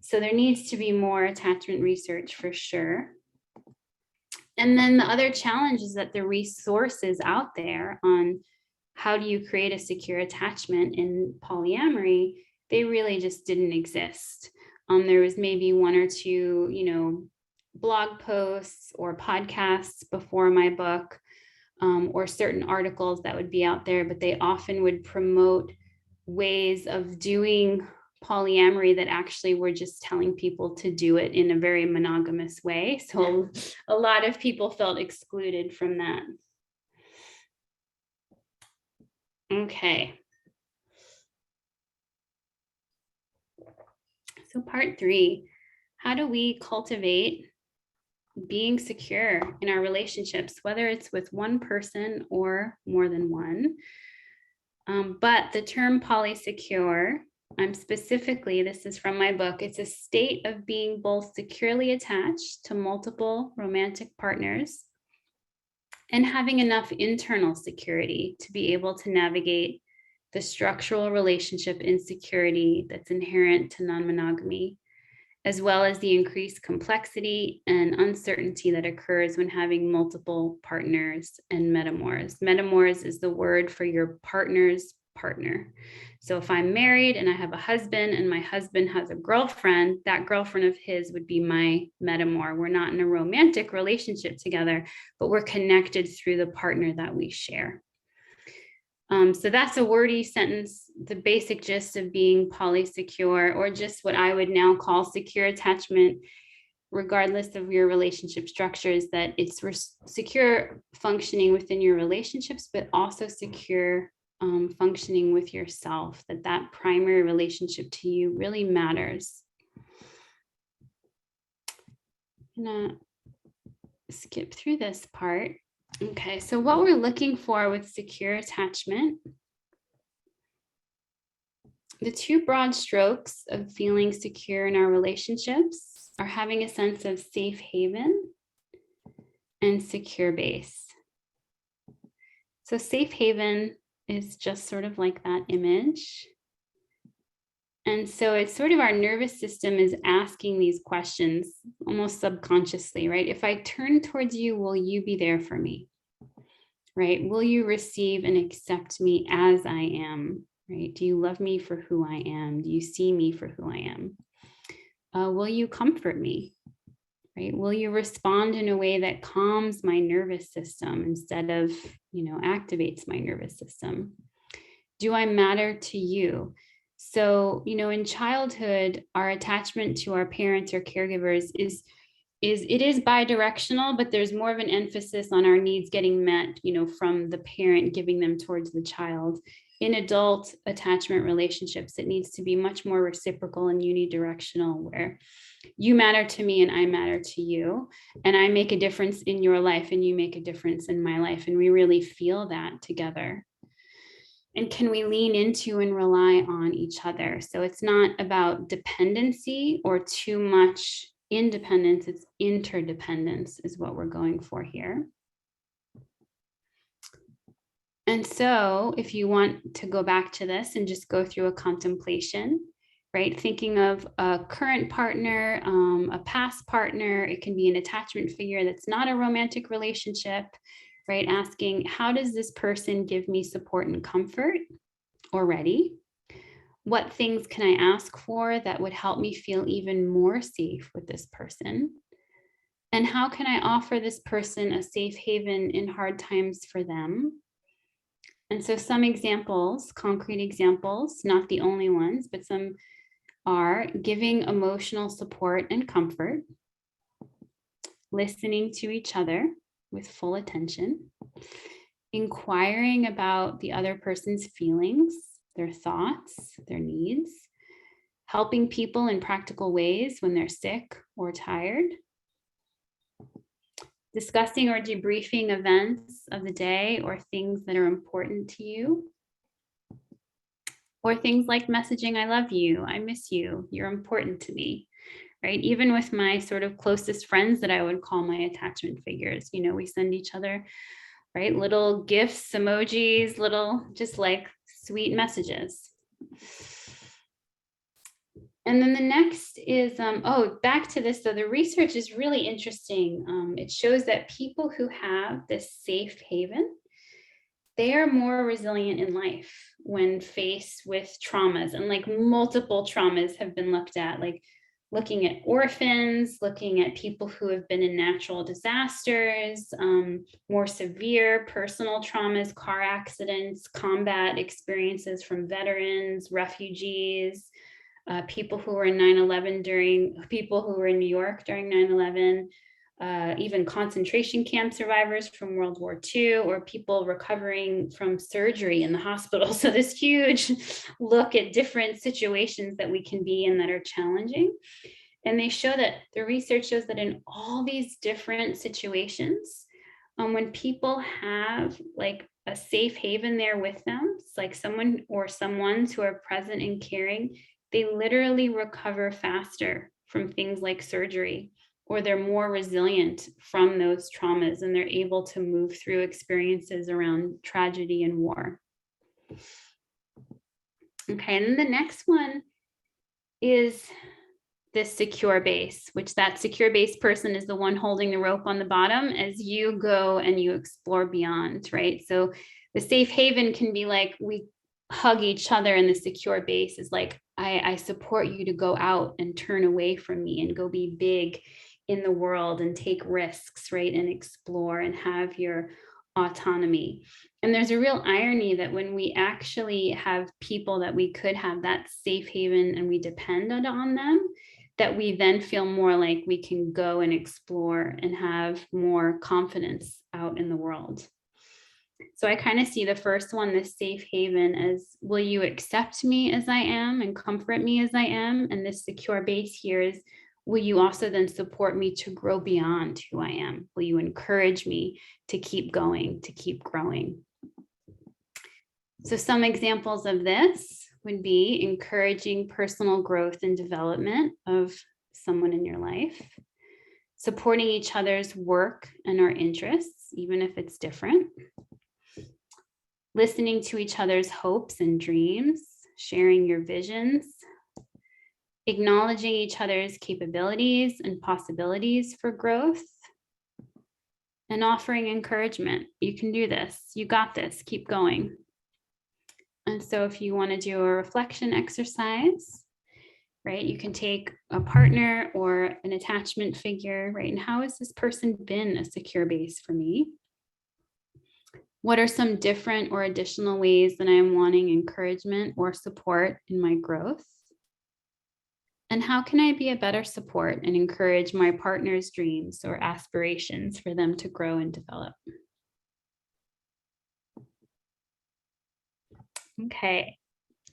So there needs to be more attachment research for sure. And then the other challenge is that the resources out there on how do you create a secure attachment in polyamory, they really just didn't exist. There was maybe one or two, blog posts or podcasts before my book. or certain articles that would be out there, but they often would promote ways of doing polyamory that actually were just telling people to do it in a very monogamous way. So a lot of people felt excluded from that. Okay. So part 3, how do we cultivate being secure in our relationships, whether it's with one person or more than one? But the term polysecure, specifically, this is from my book, it's a state of being both securely attached to multiple romantic partners and having enough internal security to be able to navigate the structural relationship insecurity that's inherent to non-monogamy, as well as the increased complexity and uncertainty that occurs when having multiple partners and metamors. Metamors is the word for your partner's partner. So if I'm married and I have a husband and my husband has a girlfriend, that girlfriend of his would be my metamor. We're not in a romantic relationship together, but we're connected through the partner that we share. So that's a wordy sentence, the basic gist of being polysecure, or just what I would now call secure attachment, regardless of your relationship structures, that it's secure functioning within your relationships, but also secure functioning with yourself, that primary relationship to you really matters. I'm gonna skip through this part. Okay, so what we're looking for with secure attachment, the 2 broad strokes of feeling secure in our relationships are having a sense of safe haven and secure base. So safe haven is just sort of like that image. And so it's sort of our nervous system is asking these questions almost subconsciously, right? If I turn towards you, will you be there for me? Right? Will you receive and accept me as I am? Right? Do you love me for who I am? Do you see me for who I am? Will you comfort me? Right? Will you respond in a way that calms my nervous system instead of, activates my nervous system? Do I matter to you? So, in childhood, our attachment to our parents or caregivers is bidirectional, but there's more of an emphasis on our needs getting met, from the parent giving them towards the child. In adult attachment relationships, it needs to be much more reciprocal and unidirectional, where you matter to me and I matter to you, and I make a difference in your life and you make a difference in my life, and we really feel that together. And can we lean into and rely on each other? So it's not about dependency or too much independence, it's interdependence is what we're going for here. And so if you want to go back to this and just go through a contemplation, right? Thinking of a current partner, a past partner, it can be an attachment figure that's not a romantic relationship, right? Asking, how does this person give me support and comfort already? What things can I ask for that would help me feel even more safe with this person? And how can I offer this person a safe haven in hard times for them? And so some examples, concrete examples, not the only ones, but some are giving emotional support and comfort, listening to each other with full attention, inquiring about the other person's feelings, their thoughts, their needs, helping people in practical ways when they're sick or tired, discussing or debriefing events of the day or things that are important to you, or things like messaging, I love you, I miss you, you're important to me, right? Even with my sort of closest friends that I would call my attachment figures, we send each other, right? Little gifts, emojis, little just like sweet messages. And then the next is, back to this, so the research is really interesting. It shows that people who have this safe haven, they are more resilient in life when faced with traumas, and like multiple traumas have been looked at, like looking at orphans, looking at people who have been in natural disasters, more severe personal traumas, car accidents, combat experiences from veterans, refugees, people who were in 9/11 people who were in New York during 9/11, even concentration camp survivors from World War II, or people recovering from surgery in the hospital. So this huge look at different situations that we can be in that are challenging. And they show that the research shows that in all these different situations, when people have like a safe haven there with them, it's like someone or someone's who are present and caring, they literally recover faster from things like surgery, or they're more resilient from those traumas, and they're able to move through experiences around tragedy and war. Okay, and then the next one is this secure base, which that secure base person is the one holding the rope on the bottom as you go and you explore beyond, right? So the safe haven can be like we hug each other, and the secure base is like, I support you to go out and turn away from me and go be big in the world and take risks, right? And explore and have your autonomy. And there's a real irony that when we actually have people that we could have that safe haven and we depend on them, that we then feel more like we can go and explore and have more confidence out in the world. So I kind of see the first one, the safe haven, as will you accept me as I am and comfort me as I am? And this secure base here is, will you also then support me to grow beyond who I am? Will you encourage me to keep going, to keep growing? So some examples of this would be encouraging personal growth and development of someone in your life, supporting each other's work and our interests, even if it's different, listening to each other's hopes and dreams, sharing your visions, acknowledging each other's capabilities and possibilities for growth, and offering encouragement. You can do this. You got this. Keep going. And so if you want to do a reflection exercise, right, you can take a partner or an attachment figure, right? And how has this person been a secure base for me? What are some different or additional ways that I'm wanting encouragement or support in my growth? And how can I be a better support and encourage my partner's dreams or aspirations for them to grow and develop? Okay,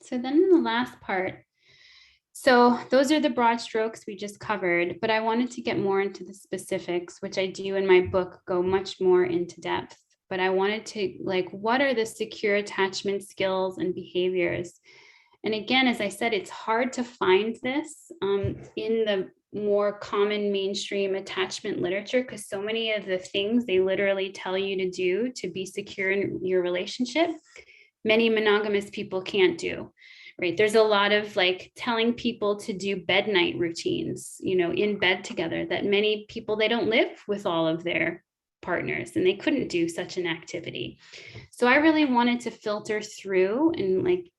so then in the last part, so those are the broad strokes we just covered, but I wanted to get more into the specifics, which I do in my book, go much more into depth. But I wanted to, like, what are the secure attachment skills and behaviors? And again, as I said, it's hard to find this in the more common mainstream attachment literature, because so many of the things they literally tell you to do to be secure in your relationship, many monogamous people can't do, right? There's a lot of like telling people to do bed night routines, you know, in bed together, that many people, they don't live with all of their partners and they couldn't do such an activity. So I really wanted to filter through and like,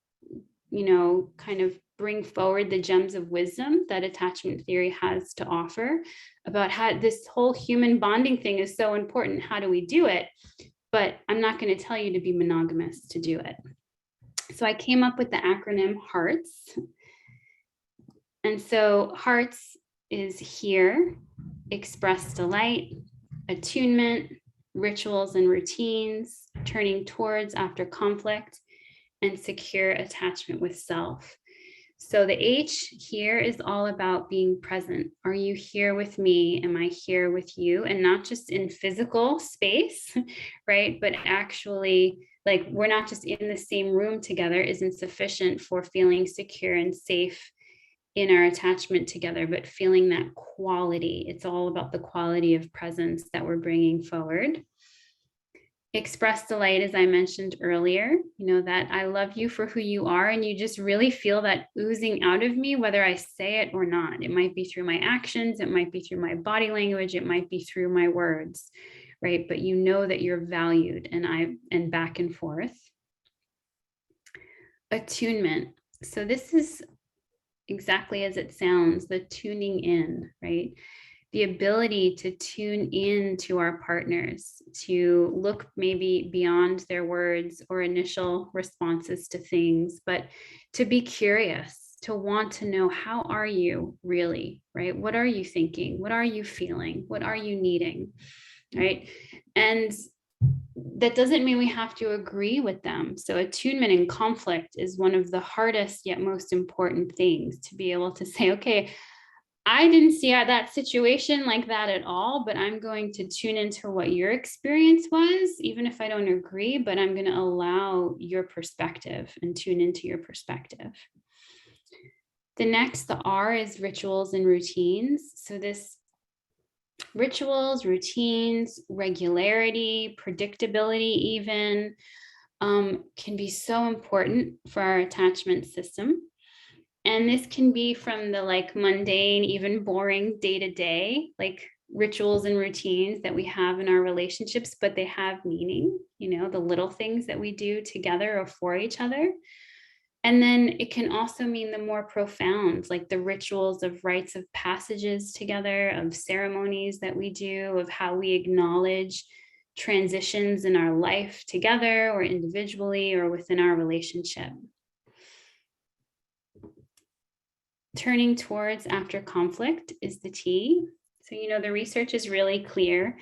you know, kind of bring forward the gems of wisdom that attachment theory has to offer about how this whole human bonding thing is so important. How do we do it? But I'm not going to tell you to be monogamous to do it. So I came up with the acronym HEARTS. And so HEARTS is here, express delight, attunement, rituals and routines, turning towards after conflict, and secure attachment with self. So the H here is all about being present. Are you here with me? Am I here with you? And not just in physical space, right? But actually, like, we're not just in the same room together isn't sufficient for feeling secure and safe in our attachment together, but feeling that quality. It's all about the quality of presence that we're bringing forward. Express delight, as I mentioned earlier, you know, that I love you for who you are, and you just really feel that oozing out of me, whether I say it or not. It might be through my actions, it might be through my body language, it might be through my words, right? But you know that you're valued, and back and forth. Attunement. So this is exactly as it sounds, the tuning in, right? The ability to tune in to our partners, to look maybe beyond their words or initial responses to things, but to be curious, to want to know, how are you really, right? What are you thinking? What are you feeling? What are you needing, right? And that doesn't mean we have to agree with them. So attunement in conflict is one of the hardest yet most important things, to be able to say, okay, I didn't see that situation like that at all, but I'm going to tune into what your experience was, even if I don't agree, but I'm going to allow your perspective and tune into your perspective. The next, the R, is rituals and routines. So this rituals, routines, regularity, predictability even can be so important for our attachment system. And this can be from the like mundane, even boring day to day, like rituals and routines that we have in our relationships, but they have meaning, you know, the little things that we do together or for each other. And then it can also mean the more profound, like the rituals of rites of passages together, of ceremonies that we do, of how we acknowledge transitions in our life together or individually or within our relationship. Turning towards after conflict is the T. So, you know, the research is really clear.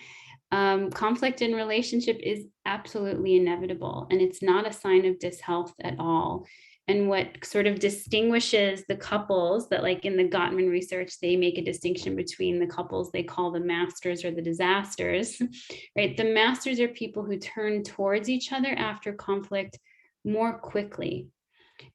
Conflict in relationship is absolutely inevitable, and it's not a sign of dishealth at all. And what sort of distinguishes the couples that, like in the Gottman research, they make a distinction between the couples they call the masters or the disasters, right? The masters are people who turn towards each other after conflict more quickly.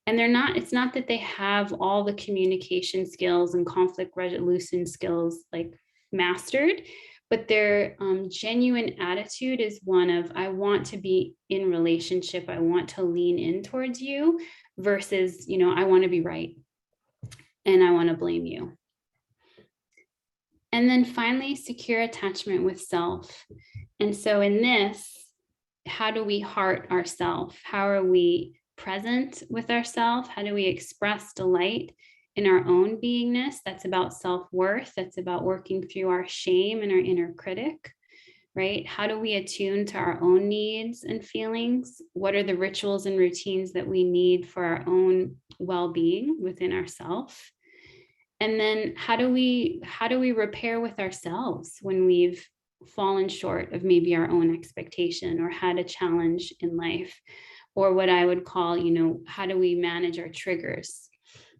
And they're not, it's not that they have all the communication skills and conflict resolution skills like mastered, but their genuine attitude is one of, I want to be in relationship, I want to lean in towards you, versus, you know, I want to be right and I want to blame you. And then finally, secure attachment with self. And so in this, how do we heart ourselves? How are we present with ourselves? How do we express delight in our own beingness? That's about self-worth. That's about working through our shame and our inner critic, right? How do we attune to our own needs and feelings? What are the rituals and routines that we need for our own well-being within ourselves? And then how do we repair with ourselves when we've fallen short of maybe our own expectation or had a challenge in life? Or what I would call, you know, how do we manage our triggers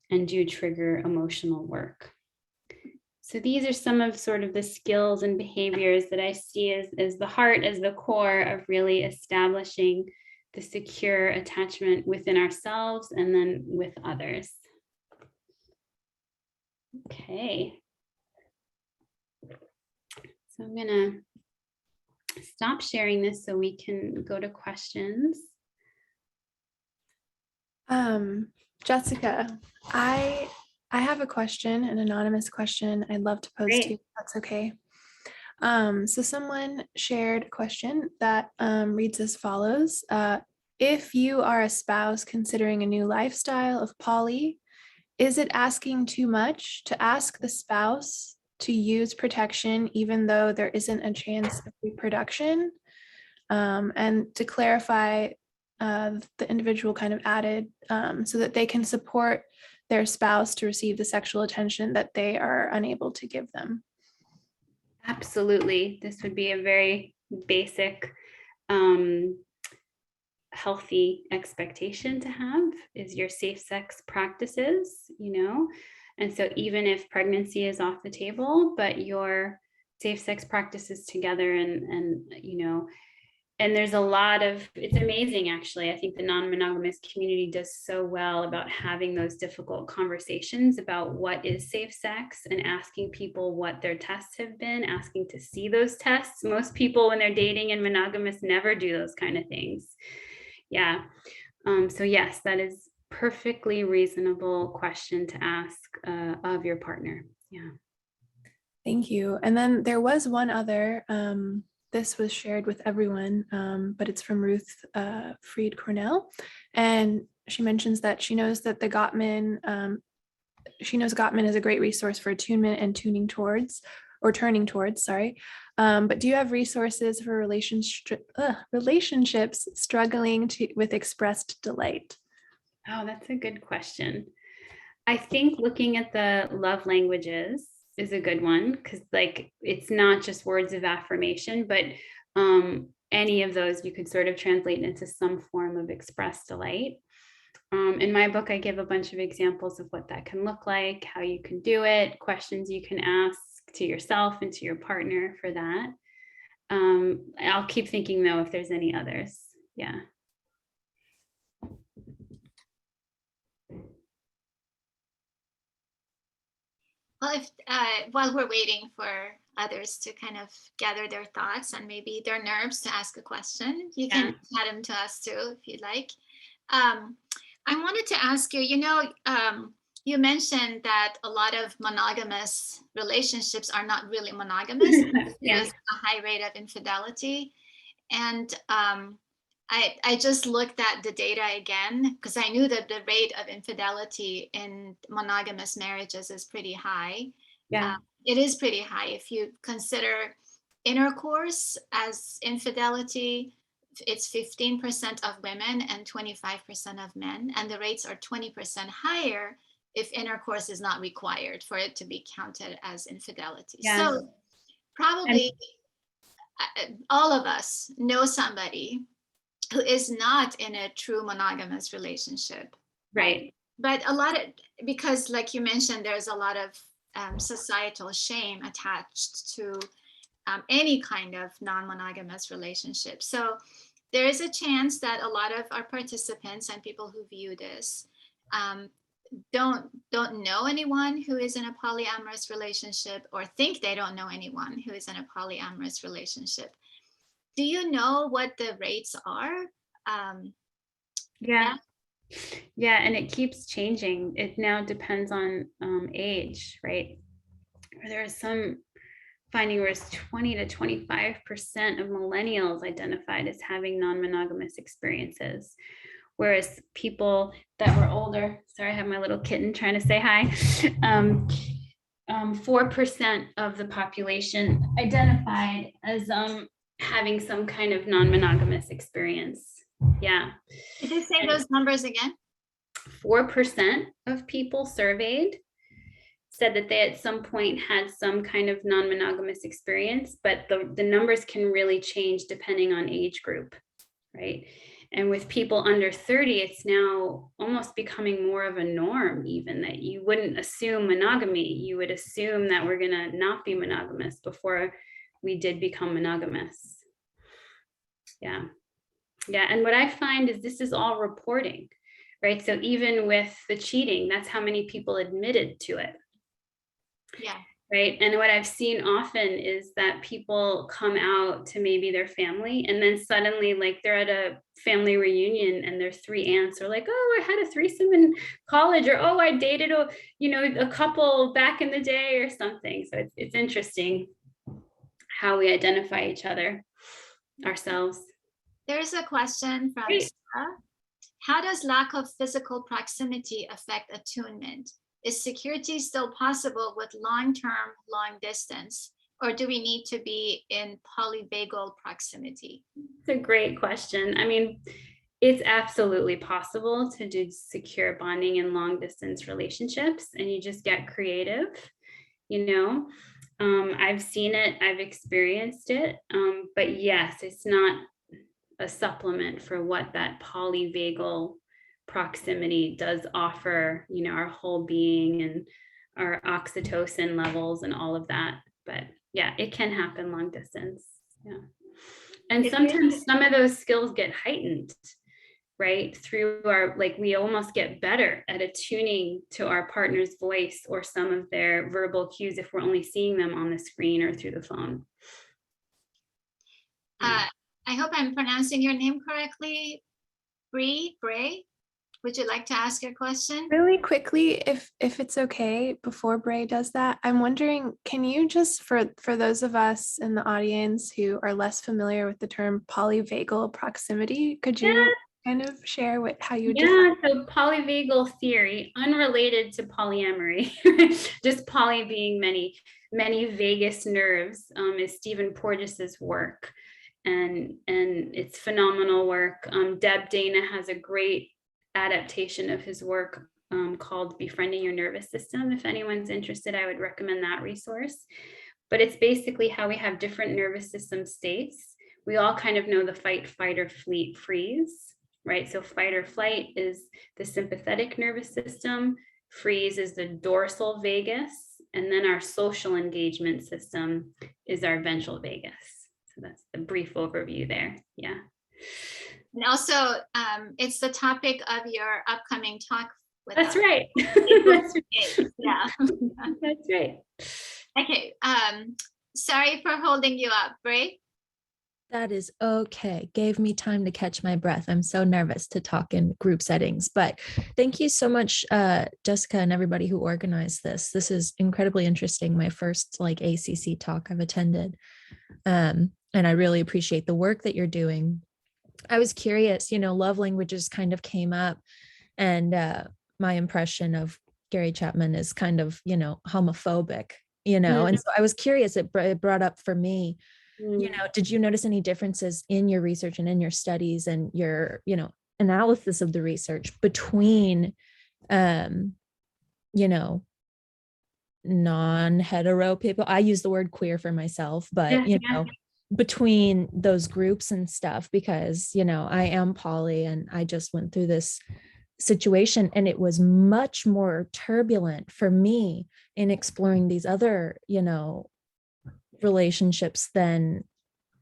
and do trigger emotional work? So these are some of sort of the skills and behaviors that I see as the heart, as the core of really establishing the secure attachment within ourselves and then with others. Okay. So I'm gonna stop sharing this so we can go to questions.
Jessica, I have a question, an anonymous question I'd love to pose to you, if that's okay. So someone shared a question that reads as follows. If you are a spouse considering a new lifestyle of poly, is it asking too much to ask the spouse to use protection even though there isn't a chance of reproduction? And to clarify, the individual kind of added, so that they can support their spouse to receive the sexual attention that they are unable to give them.
Absolutely. This would be a very basic, healthy expectation to have, is your safe sex practices, you know? And so even if pregnancy is off the table, but your safe sex practices together and you know, and there's a lot of, it's amazing actually. I think the non-monogamous community does so well about having those difficult conversations about what is safe sex and asking people what their tests have been, asking to see those tests. Most people when they're dating and monogamous never do those kind of things. Yeah. So yes, that is perfectly reasonable question to ask of your partner. Yeah.
Thank you. And then there was one other, this was shared with everyone, but it's from Ruth Fried Cornell. And she mentions that she knows that the Gottman she knows Gottman is a great resource for attunement and turning towards, sorry. But do you have resources for relationships struggling with expressed delight?
Oh, that's a good question. I think looking at the love languages is a good one, because like it's not just words of affirmation, but any of those you could sort of translate into some form of expressed delight. In my book, I give a bunch of examples of what that can look like, how you can do it, questions you can ask to yourself and to your partner for that. I'll keep thinking though if there's any others. Yeah.
Well, if while we're waiting for others to kind of gather their thoughts and maybe their nerves to ask a question, you can chat them to us too if you'd like. I wanted to ask you, you mentioned that a lot of monogamous relationships are not really monogamous. There's a high rate of infidelity. And I just looked at the data again, because I knew that the rate of infidelity in monogamous marriages is pretty high.
Yeah.
It is pretty high. If you consider intercourse as infidelity, it's 15% of women and 25% of men. And the rates are 20% higher if intercourse is not required for it to be counted as infidelity.
Yeah.
So probably all of us know somebody who is not in a true monogamous relationship.
Right.
But a lot of, because like you mentioned, there's a lot of societal shame attached to any kind of non-monogamous relationship. So there is a chance that a lot of our participants and people who view this don't know anyone who is in a polyamorous relationship, or think they don't know anyone who is in a polyamorous relationship. Do you know what the rates are?
Yeah, and it keeps changing. It now depends on age, right? There are some finding where it's 20 to 25% of millennials identified as having non-monogamous experiences, whereas people that were older, sorry, I have my little kitten trying to say hi, 4% of the population identified as having some kind of non-monogamous experience. Yeah.
Did you say those numbers again?
4% of people surveyed said that they at some point had some kind of non-monogamous experience, but the numbers can really change depending on age group, right? And with people under 30, it's now almost becoming more of a norm, even that you wouldn't assume monogamy. You would assume that we're gonna not be monogamous before we did become monogamous. Yeah. And what I find is this is all reporting, right? So even with the cheating, that's how many people admitted to it.
Yeah.
Right. And what I've seen often is that people come out to maybe their family, and then suddenly, like, they're at a family reunion and their three aunts are like, oh, I had a threesome in college, or oh, I dated a couple back in the day or something. So it's interesting how we identify each other, ourselves.
There's a question from Sarah. How does lack of physical proximity affect attunement? Is security still possible with long-term, long distance, or do we need to be in polyvagal proximity?
It's a great question. I mean, it's absolutely possible to do secure bonding in long distance relationships, and you just get creative, I've seen it, I've experienced it, but yes, it's not a supplement for what that polyvagal proximity does offer, our whole being and our oxytocin levels and all of that. But yeah, it can happen long distance. Yeah. And sometimes some of those skills get heightened, right? Through we almost get better at attuning to our partner's voice or some of their verbal cues if we're only seeing them on the screen or through the phone.
I hope I'm pronouncing your name correctly. Bray, would you like to ask your question?
Really quickly, if it's okay, before Bray does that, I'm wondering, can you just, for those of us in the audience who are less familiar with the term polyvagal proximity, could you kind of share how you
Yeah, so polyvagal theory, unrelated to polyamory, just poly being many, many vagus nerves, is Stephen Porges's work. And it's phenomenal work. Deb Dana has a great adaptation of his work called Befriending Your Nervous System. If anyone's interested, I would recommend that resource. But it's basically how we have different nervous system states. We all kind of know the fight, flight, or freeze, right? So fight or flight is the sympathetic nervous system. Freeze is the dorsal vagus. And then our social engagement system is our ventral vagus. So that's the brief overview there. Yeah.
And also, it's the topic of your upcoming talk.
That's right.
That's right. Yeah.
That's right.
Okay. Sorry for holding you up, Bray.
That is okay. Gave me time to catch my breath. I'm so nervous to talk in group settings, but thank you so much, Jessica, and everybody who organized this. This is incredibly interesting. My first ACC talk I've attended. And I really appreciate the work that you're doing. I was curious, love languages kind of came up, and my impression of Gary Chapman is kind of, homophobic, and so I was curious, it brought up for me, did you notice any differences in your research and in your studies and your, analysis of the research between, non-hetero people? I use the word queer for myself, but, between those groups and stuff, because, I am poly and I just went through this situation, and it was much more turbulent for me in exploring these other, relationships than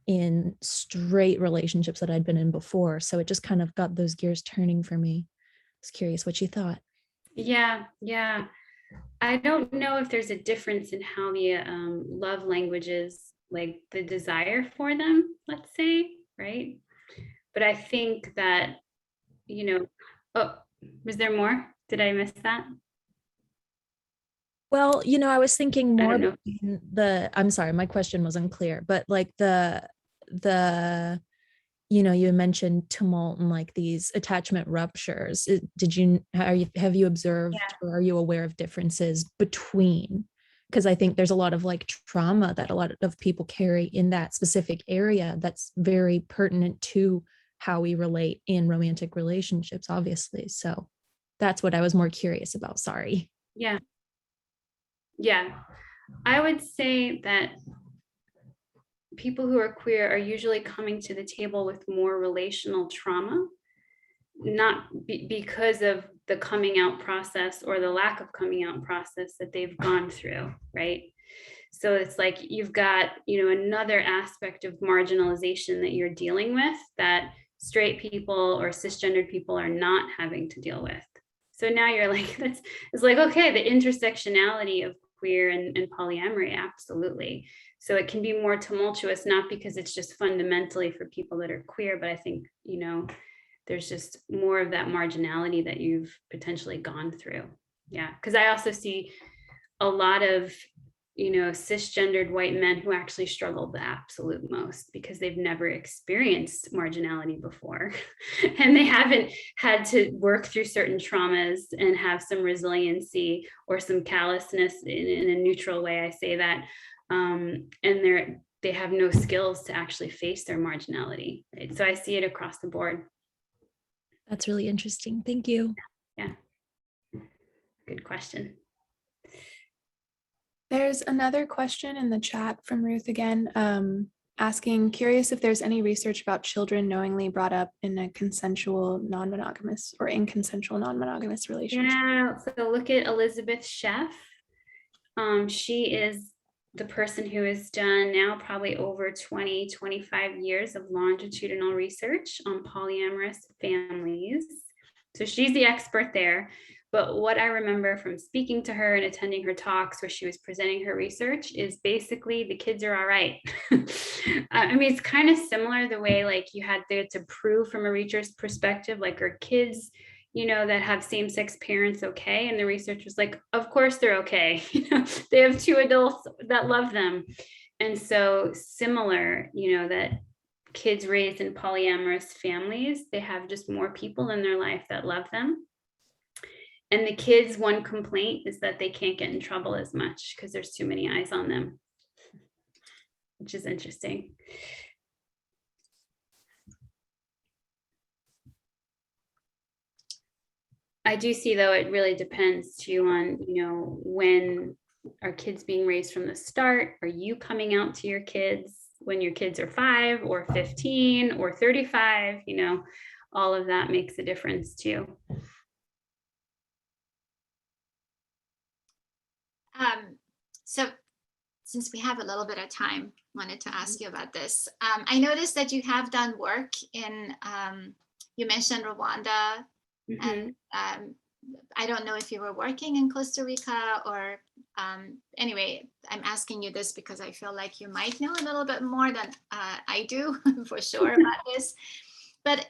in straight relationships that I'd been in before. So it just kind of got those gears turning for me. I was curious what you thought.
Yeah. I don't know if there's a difference in how the love languages, like the desire for them, let's say, right? But I think that, oh, was there more? Did I miss that?
Well, I was thinking more between I'm sorry, my question was unclear, but like the you mentioned tumult and like these attachment ruptures. Have you observed or are you aware of differences between? Because I think there's a lot of trauma that a lot of people carry in that specific area that's very pertinent to how we relate in romantic relationships, obviously. So that's what I was more curious about. Sorry.
Yeah. I would say that people who are queer are usually coming to the table with more relational trauma, not because of the coming out process or the lack of coming out process that they've gone through, right? So it's like you've got, another aspect of marginalization that you're dealing with that straight people or cisgendered people are not having to deal with. So now you're like, it's like, okay, the intersectionality of queer and polyamory, absolutely. So it can be more tumultuous, not because it's just fundamentally for people that are queer, but I think, there's just more of that marginality that you've potentially gone through. Yeah, because I also see a lot of, cisgendered white men who actually struggle the absolute most because they've never experienced marginality before. And they haven't had to work through certain traumas and have some resiliency or some callousness in a neutral way. I say that. And they have no skills to actually face their marginality. Right? So I see it across the board.
That's really interesting. Thank you.
Yeah. Good question.
There's another question in the chat from Ruth again, asking, curious if there's any research about children knowingly brought up in a consensual non-monogamous or inconsensual non-monogamous relationship.
Yeah, so look at Elizabeth Sheff. She is the person who has done now probably over 20, 25 years of longitudinal research on polyamorous families. So she's the expert there. But what I remember from speaking to her and attending her talks where she was presenting her research is basically the kids are all right. I mean, it's kind of similar the way like you had to prove from a researcher's perspective, like are kids, that have same-sex parents okay? And the research was like, of course they're okay. They have two adults that love them. And so similar, that kids raised in polyamorous families, they have just more people in their life that love them. And the kids, one complaint is that they can't get in trouble as much because there's too many eyes on them, which is interesting. I do see, though, it really depends too on, when are kids being raised from the start? Are you coming out to your kids when your kids are 5 or 15 or 35? All of that makes a difference too.
So since we have a little bit of time, wanted to ask you about this. I noticed that you have done work in, you mentioned Rwanda, and I don't know if you were working in Costa Rica or anyway, I'm asking you this because I feel like you might know a little bit more than I do for sure about this. But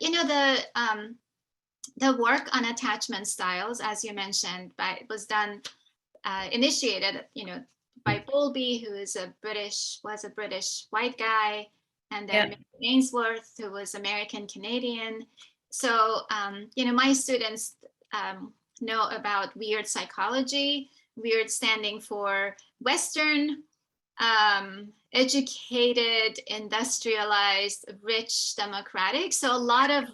the work on attachment styles, as you mentioned, was done, initiated, by Bowlby, who was a British white guy, and then Ainsworth, who was American Canadian. So, my students know about weird psychology, weird standing for Western, educated, industrialized, rich, democratic. So a lot of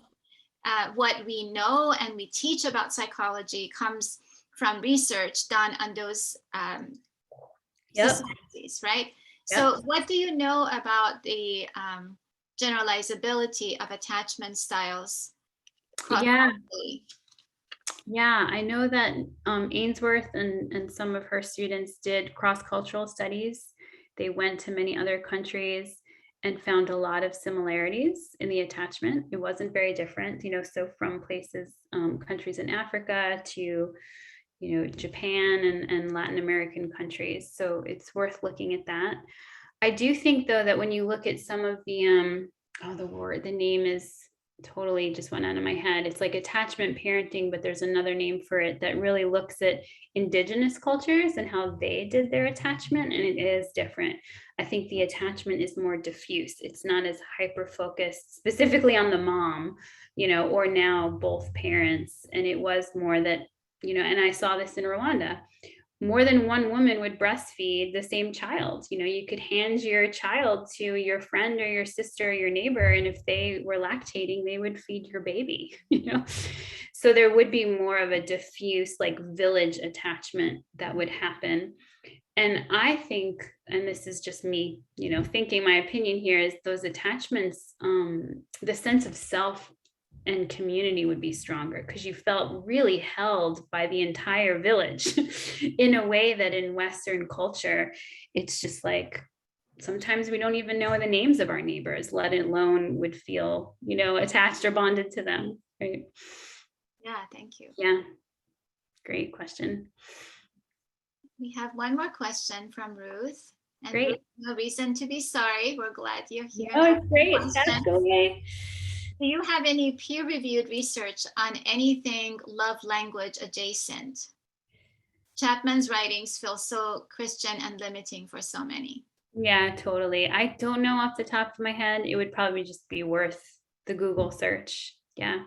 what we know and we teach about psychology comes from research done on those societies, right? Yep. So what do you know about the generalizability of attachment styles?
Yeah, I know that Ainsworth and some of her students did cross-cultural studies. They went to many other countries and found a lot of similarities in the attachment. It wasn't very different, so from places, countries in Africa to, Japan and Latin American countries. So it's worth looking at that. I do think, though, that when you look at some of the, the name is totally just went out of my head. It's like attachment parenting, but there's another name for it that really looks at indigenous cultures and how they did their attachment, and it is different. I think the attachment is more diffuse. It's not as hyper focused specifically on the mom, or now both parents. And it was more that, and I saw this in Rwanda. More than one woman would breastfeed the same child. You could hand your child to your friend or your sister or your neighbor, and if they were lactating, they would feed your baby, So there would be more of a diffuse, like, village attachment that would happen. And I think, and this is just me, thinking, my opinion here is those attachments, the sense of self and community would be stronger because you felt really held by the entire village in a way that in Western culture, it's just like, sometimes we don't even know the names of our neighbors, let alone would feel, attached or bonded to them. Right?
Yeah, thank you.
Yeah, great question.
We have one more question from Ruth. And
Great.
Ruth, no reason to be sorry. We're glad you're here.
Oh, it's great. That's okay.
Do you have any peer-reviewed research on anything love language adjacent? Chapman's writings feel so Christian and limiting for so many.
Yeah, totally. I don't know off the top of my head. It would probably just be worth the Google search. Yeah.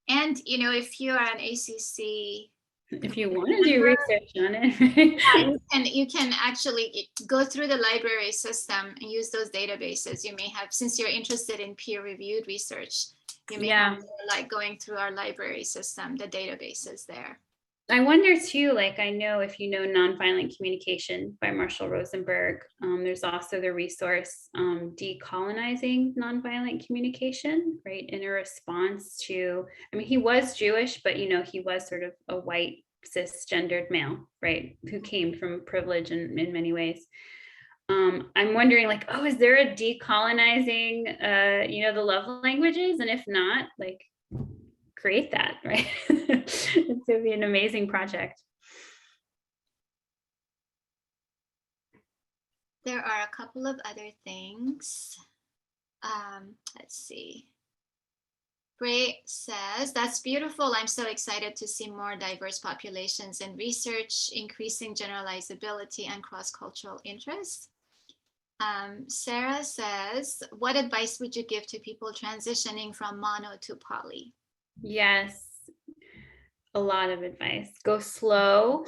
And, if you are an ACC,
if you want to do research on it,
you can actually go through the library system and use those databases. You may have, since you're interested in peer-reviewed research, you may have like going through our library system, the databases there.
I wonder too, like, I know if you know Nonviolent Communication by Marshall Rosenberg, there's also the resource Decolonizing Nonviolent Communication, right? In a response to, he was Jewish, but he was sort of a white cisgendered male, right? Who came from privilege in many ways. I'm wondering, like, is there a decolonizing, the love languages? And if not, like, create that, right? It would be an amazing project.
There are a couple of other things. Let's see. Bray says, that's beautiful. I'm so excited to see more diverse populations in research, increasing generalizability and cross-cultural interest. Sarah says, what advice would you give to people transitioning from mono to poly?
Yes, a lot of advice. Go slow.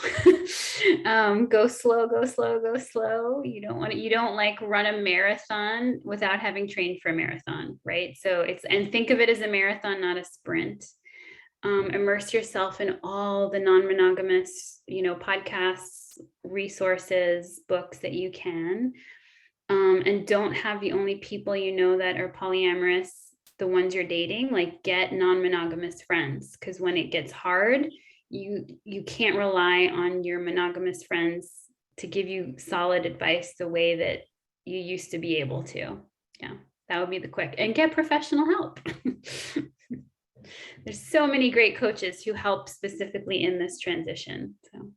Go slow, go slow, go slow. You don't like run a marathon without having trained for a marathon, right? So and think of it as a marathon, not a sprint. Immerse yourself in all the non-monogamous, podcasts, resources, books that you can. And don't have the only people that are polyamorous the ones you're dating. Like, get non-monogamous friends, because when it gets hard, you can't rely on your monogamous friends to give you solid advice the way that you used to be able to. Yeah, that would be the quick. And get professional help. There's so many great coaches who help specifically in this transition. So.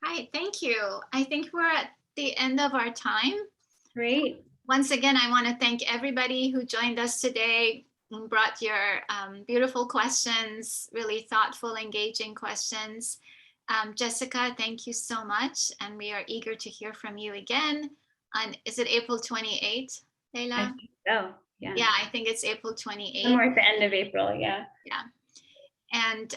Hi, thank you. I think we're at the end of our time.
Great.
Once again, I want to thank everybody who joined us today and brought your beautiful questions, really thoughtful, engaging questions. Jessica, thank you so much. And we are eager to hear from you again. Is it April 28th, Leila?
I think so. Yeah.
Yeah, I think it's April 28th.
Somewhere at the end of April, yeah.
Yeah. And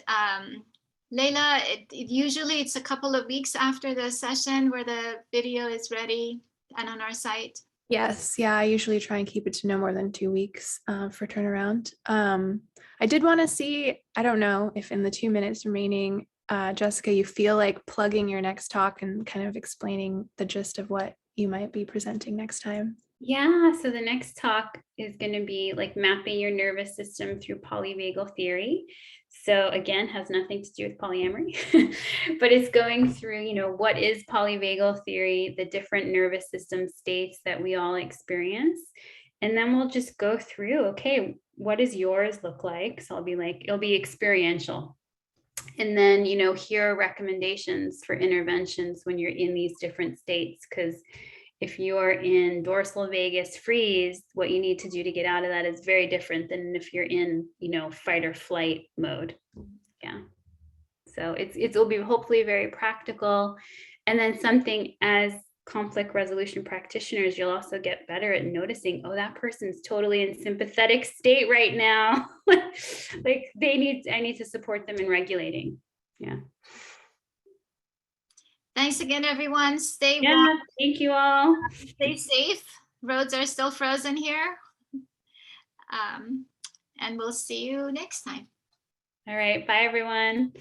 Leila, usually it's a couple of weeks after the session where the video is ready and on our site.
Yes, yeah, I usually try and keep it to no more than 2 weeks for turnaround. I did want to see, I don't know if in the 2 minutes remaining, Jessica, you feel like plugging your next talk and kind of explaining the gist of what you might be presenting next time.
Yeah, so the next talk is going to be like mapping your nervous system through polyvagal theory. So again, has nothing to do with polyamory, but it's going through, what is polyvagal theory, the different nervous system states that we all experience. And then we'll just go through, okay, what does yours look like? So I'll be like, it'll be experiential. And then, here are recommendations for interventions when you're in these different states, because if you're in dorsal vagus freeze, what you need to do to get out of that is very different than if you're in, fight or flight mode. Yeah. So it'll be hopefully very practical. And then something, as conflict resolution practitioners, you'll also get better at noticing, oh, that person's totally in sympathetic state right now. Like I need to support them in regulating. Yeah.
Thanks again, everyone. Stay
Yeah,
warm.
thank you all.
Stay safe. Roads are still frozen here. And we'll see you next time.
All right. Bye, everyone.